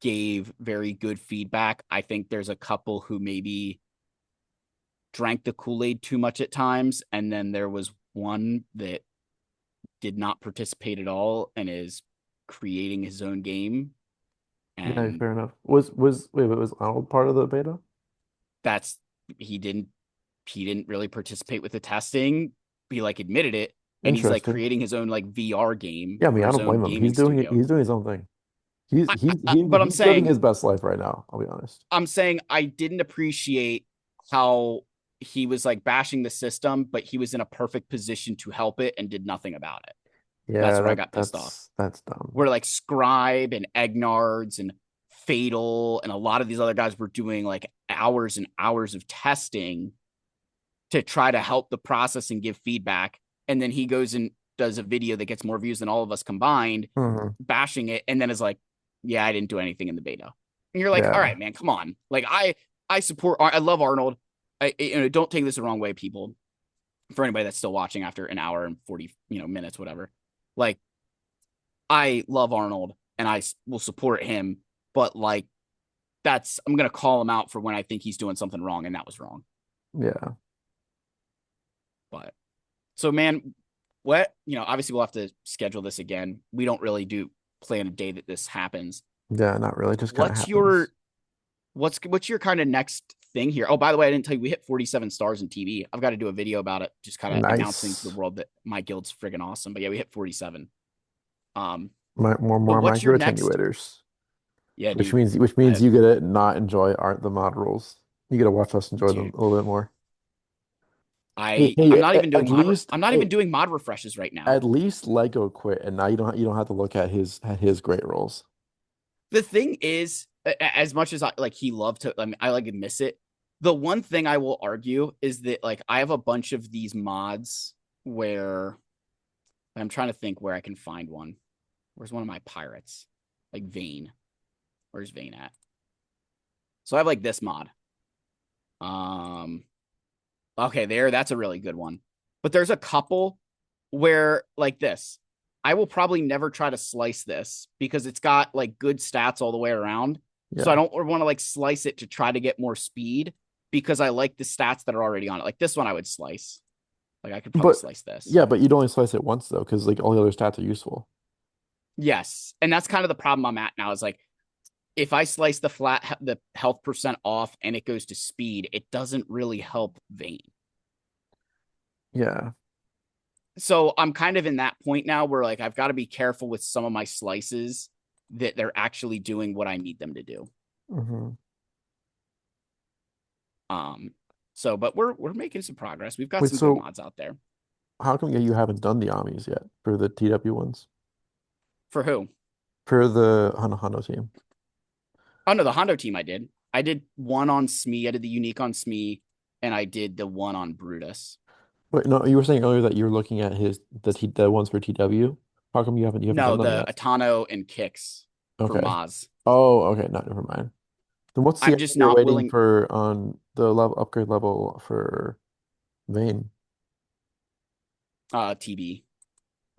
gave very good feedback. I think there's a couple who maybe drank the Kool-Aid too much at times, and then there was one that did not participate at all and is creating his own game. Yeah, And fair enough. Wait, but was Arnold part of the beta? that's he didn't he didn't really participate with the testing. He like admitted it, and he's like Interesting. creating his own like VR game Yeah, I mean, or I his don't own blame him. gaming studio. He's doing his own thing. But He's living his best life right now, I'll be honest. I'm saying I didn't appreciate how he was like bashing the system, but he was in a perfect position to help it and did nothing about it. That's Yeah, where I got pissed off. that's dumb. Where like Scribe and Egnards and Fatal and a lot of these other guys were doing like hours and hours of testing to try to help the process and give feedback. And then he goes and does a video that gets more views than all of us combined, Hmm. bashing it, and then is like, "Yeah, I didn't do anything in the beta." And you're like, "All Yeah. right, man, come on." Like I support, I love Arnold. Don't take this the wrong way, people. For anybody that's still watching after an hour and 40 minutes, whatever. Like I love Arnold and I will support him, but like I'm gonna call him out for when I think he's doing something wrong, and that was wrong. Yeah. But so, man, what obviously we'll have to schedule this again. We don't really do plan a day that this happens. Yeah, not really. Just kind of What's happens. your what's your kind of next thing here? Oh, by the way, I didn't tell you we hit 47 stars in TV. I've got to do a video about it, just kind of announcing to the Nice. world that my guild's friggin' awesome. But yeah, we hit 47. Um, but More what's your micro next? attenuators, Yeah, dude. which means I you get to not enjoy art the mod rules. You get to watch us enjoy them dude, a little bit more. Hey, I'm hey, not even doing at mod. least I'm not even doing mod refreshes right now. at least Lego quit, and now you don't have to look at his great rolls. The thing is, as much as I like, he loved to. I mean, I like to miss it. The one thing I will argue is that like I have a bunch of these mods where I'm trying to think where I can find one. Where's one of my pirates? Like Vane. Where's Vane at? So I have like this mod. Um, okay, that's a really good one. But there's a couple where like this. I will probably never try to slice this because it's got like good stats all the way around. So I Yeah, don't want to like slice it to try to get more speed because I like the stats that are already on it. Like this one I would slice. Like I could probably but slice this. yeah, but you'd only slice it once though, because like all the other stats are useful. Yes. And that's kind of the problem I'm at now is like if I slice the health percent off and it goes to speed, it doesn't really help Vane. Yeah. So I'm kind of in that point now where like I've got to be careful with some of my slices that they're actually doing what I need them to do. Hmm. Um, so but we're making some progress. We've got Wait, some good so mods out there. how come you haven't done the Amis yet for the TW ones? For who? For the Hano team? Oh no, the Hondo team I did. I did one on Smee. I did the unique on Smee, and I did the one on Brutus. Wait, no, you were saying earlier that you were looking at the ones for TW. How come you haven't No, done them the yet? Atano and Kicks for Okay. Maz. Oh, okay, no, never mind. Then what's the I'm item just you're not waiting willing. for on the level upgrade level for Vayne? TB,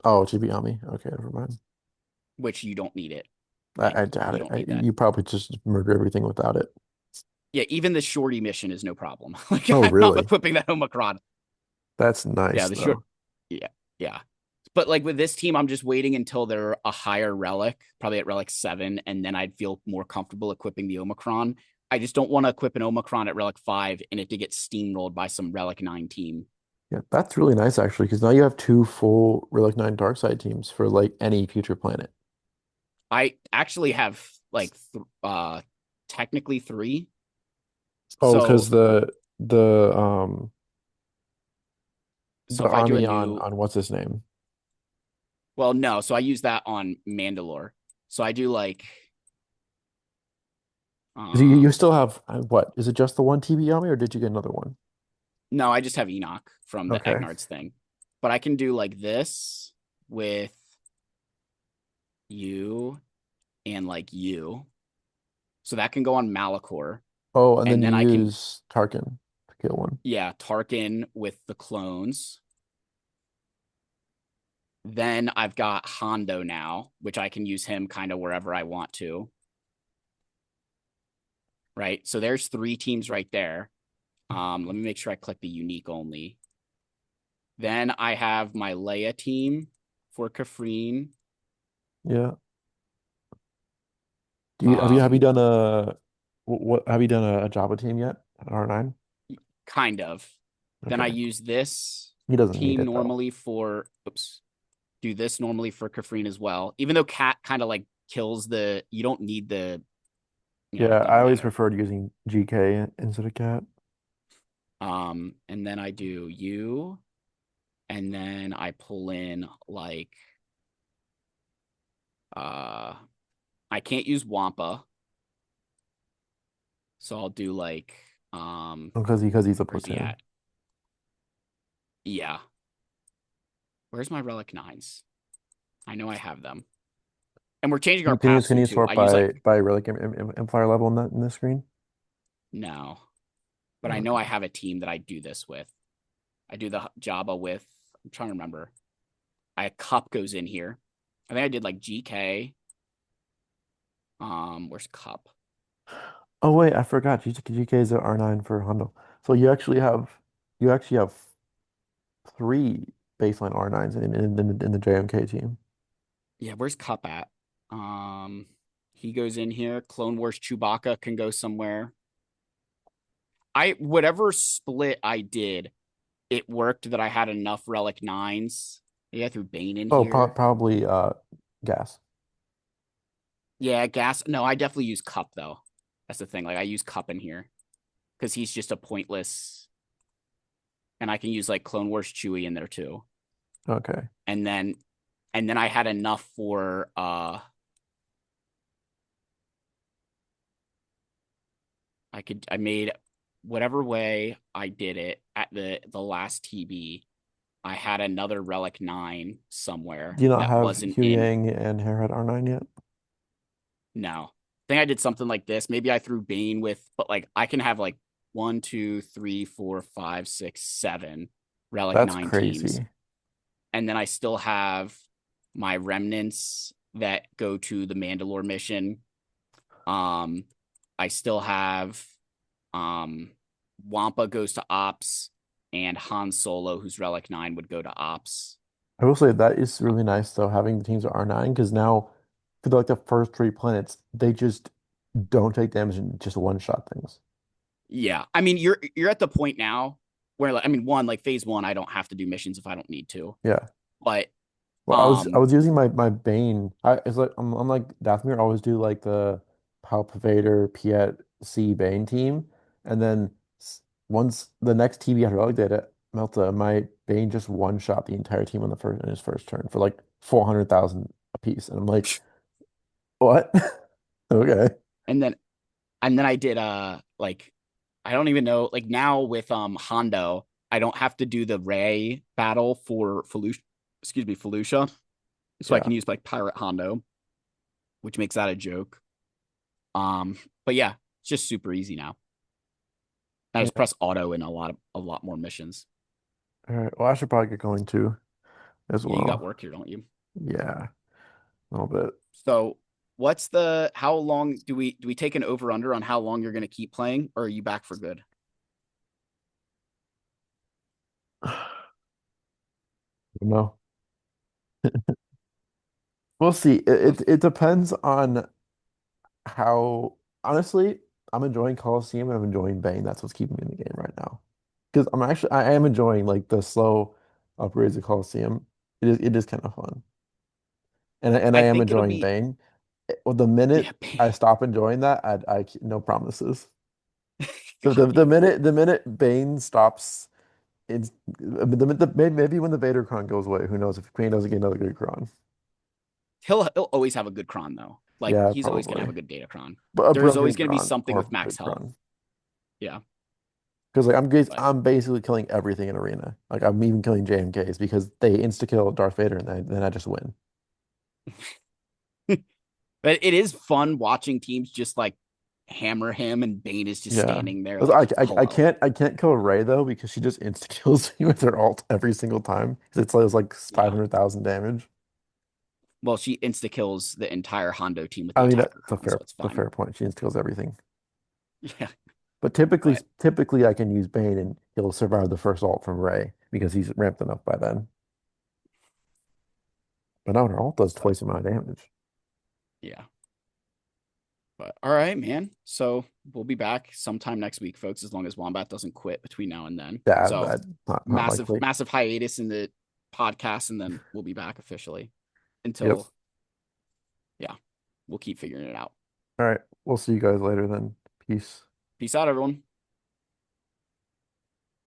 Oh, Chibi-Ami. Okay, never mind. which you don't need it. Like I doubt you it. don't need that. You probably just murder everything without it. Yeah, even the shorty mission is no problem. Like Oh, I'm not really? equipping that Omicron. That's Yeah, nice the short. though. Yeah, yeah. But like with this team, I'm just waiting until they're a higher relic, probably at relic 7, and then I'd feel more comfortable equipping the Omicron. I just don't want to equip an Omicron at relic 5 and it to get steamrolled by some relic 9 team. Yeah, that's really nice actually, because now you have two full Relic 9 Dark Side teams for like any future planet. I actually have like technically 3. Oh, because So the if I do a army new, on what's his name? well, no, so I use that on Mandalore. So I do like 'Cause you um still have what? Is it just the one TB army or did you get another one? no, I just have Enoch from the Okay. Egnard's thing. But I can do like this with you and like you. So that can go on Malachor. Oh, and then And you then I can, use Tarkin to kill one. yeah, Tarkin with the clones. Then I've got Hondo now, which I can use him kind of wherever I want to. Right. So there's 3 teams right there. Let me make sure I click the unique only. Then I have my Leia team for Kafrine. Yeah. Do you have you Um, done a what have you done a Java team yet? An R9? kind of. Then I Okay. use this He doesn't need team it though. normally for oops. Do this normally for Kafrine as well. Even though Cat kind of like kills the you don't need the Yeah, it I doesn't always matter. preferred using GK instead of cat. And then I do you, and then I pull in like uh I can't use Wampa, so I'll do like Because he's a where's he platoon. at? Yeah. Where's my relic 9s? I know I have them. And we're changing our paths Can soon you too. sort I use like by relic empire level in this screen? no, but I know I Okay. have a team that I do this with. I do the Jabba with. I'm trying to remember. I Cup goes in here. I think I did like GK. Where's Cup? Oh wait, I forgot. GK is a R9 for Hondo. So you actually have three baseline R9s in the JMK team. Yeah, where's Cup at? Um, he goes in here. Clone Wars Chewbacca can go somewhere. I whatever split I did, it worked that I had enough relic 9s. Yeah, I threw Bane in Oh, here. probably gas. Yeah, gas. No, I definitely use Cup though. That's the thing. Like I use Cup in here because he's just a pointless, and I can use like Clone Wars Chewie in there too. Okay. And then I had enough for I made whatever way I did it at the last TB. I had another relic 9 somewhere Do you not that have wasn't Hugh in. Yang and Hairhead R9 yet? No. I think I did something like this. Maybe I threw Bane with, but like I can have like 1, 2, 3, 4, 5, 6, 7 relic That's 9 teams. crazy. And then I still have my remnants that go to the Mandalore mission. Um, I still have um Wampa goes to Ops, and Han Solo, whose Relic 9 would go to Ops. I will say that is really nice though, having the teams at R9 because now for like the first three planets, they just don't take damage and just one shot things. Yeah. I mean, you're at the point now. where like, I mean, one like phase one, I don't have to do missions if I don't need to, Yeah. but Well, I um, was using my Bane. It's like I'm like Dathomir. I always do like the Palpavator Piet C Bane team, and then once the next TV had relegated it, Melta, my Bane just one shot the entire team on the first in his first turn for like 400,000 apiece, and I'm like, what? Okay. and then I did like I don't even know like now with Hondo, I don't have to do the Ray battle for Felucia, excuse me, Felucia, so I can Yeah. use like Pirate Hondo, which makes that a joke. But yeah, it's just super easy now. I just Yeah. press auto in a lot more missions. All right. Well, I should probably get going too as Yeah, you got well. work here, don't you? Yeah, a little bit. So what's the how long do we take an over under on how long you're gonna keep playing, or are you back for good? No, we'll see. It depends on how honestly, I'm enjoying Coliseum and I'm enjoying Bane. That's what's keeping me in the game right now. Because I am enjoying like the slow upgrades of Coliseum. It is kind of fun. And I I am think it'll enjoying be Bane. Well, the yeah, minute I stop enjoying that, no promises. The copy. minute Bane stops, it's maybe when the Vader Cron goes away, who knows if Bane doesn't get another good Cron. He'll always have a good cron though. Like Yeah, he's always gonna have probably. a good data cron. But a There's always brilliant gonna be Cron something or with max good health. Cron. Yeah, Because like but I'm basically killing everything in Arena. Like I'm even killing JMKs because they insta kill Darth Vader and then I just win. but it is fun watching teams just like hammer him and Bane is just Yeah. standing there 'Cause like I hello. can't kill Rey though because she just insta kills me with her ult every single time. 'Cause it's like Yeah. 500,000 damage. Well, she insta kills the entire Hondo team with the I mean attacker that's a cron, so it's fine. fair point. She insta kills everything. Yeah, But typically but typically I can use Bane and he'll survive the first ult from Rey because he's ramped enough by then. But now her ult does but twice the amount of damage. yeah. But all right, man. So we'll be back sometime next week, folks, as long as Wombat doesn't quit between now and then. Yeah, So that not likely. massive hiatus in the podcast, and then we'll be back officially Yep. until yeah, we'll keep figuring it out. All right. We'll see you guys later then. Peace. Peace out, everyone.